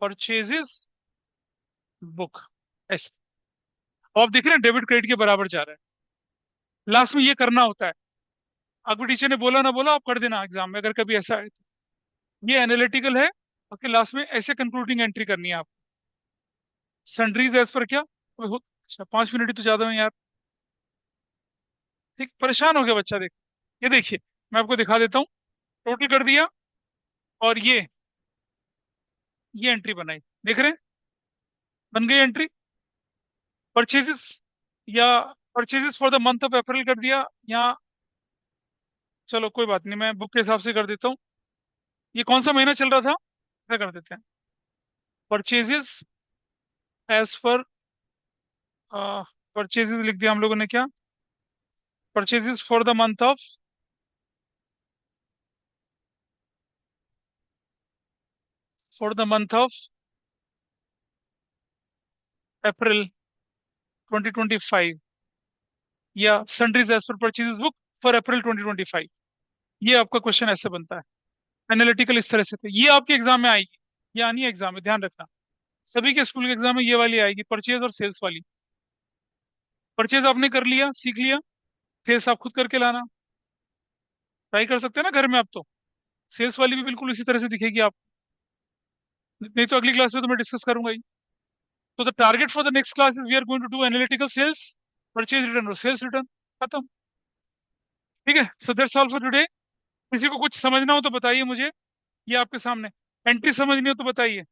purchases book, ऐसे। अब आप देख रहे हैं डेबिट क्रेडिट के बराबर जा रहा है। लास्ट में ये करना होता है। आपको टीचर ने बोला ना बोला, आप कर देना एग्जाम में अगर कभी ऐसा है तो। ये एनालिटिकल है। ओके, लास्ट में ऐसे कंक्लूडिंग एंट्री करनी है आप। सन्ड्रीज एज पर क्या? अच्छा, 5 मिनट ही तो ज्यादा है यार। ठीक, परेशान हो गया बच्चा, देख। ये देखिए, मैं आपको दिखा देता हूँ। टोटल कर दिया, और ये एंट्री बनाई, देख रहे हैं? बन गई एंट्री। परचेजेस, या purchases for the month of अप्रैल कर दिया यहाँ। चलो कोई बात नहीं, मैं बुक के हिसाब से कर देता हूँ। ये कौन सा महीना चल रहा था? क्या कर देते हैं? परचेजेस एज पर, परचेजेस लिख दिया हम लोगों ने, क्या? Purchases for the month of April 2025, या sundries as per purchases book for April 2025। ये आपका क्वेश्चन ऐसे बनता है, एनालिटिकल इस तरह से। तो ये आपके एग्जाम में आएगी, ये आनी है एग्जाम में, ध्यान रखना। सभी के स्कूल के एग्जाम में ये वाली आएगी, परचेज और सेल्स वाली। परचेज आपने कर लिया, सीख लिया। सेल्स आप खुद करके लाना, ट्राई कर सकते हैं ना घर में आप तो। सेल्स वाली भी बिल्कुल इसी तरह से दिखेगी आप। नहीं तो अगली क्लास में तो मैं डिस्कस करूंगा ही। तो the target for the next class we are going to do analytical sales, purchase return और सेल्स रिटर्न, खत्म। ठीक है, so that's all for today. किसी को कुछ समझना हो तो बताइए मुझे, ये आपके सामने। एंट्री समझनी हो तो बताइए।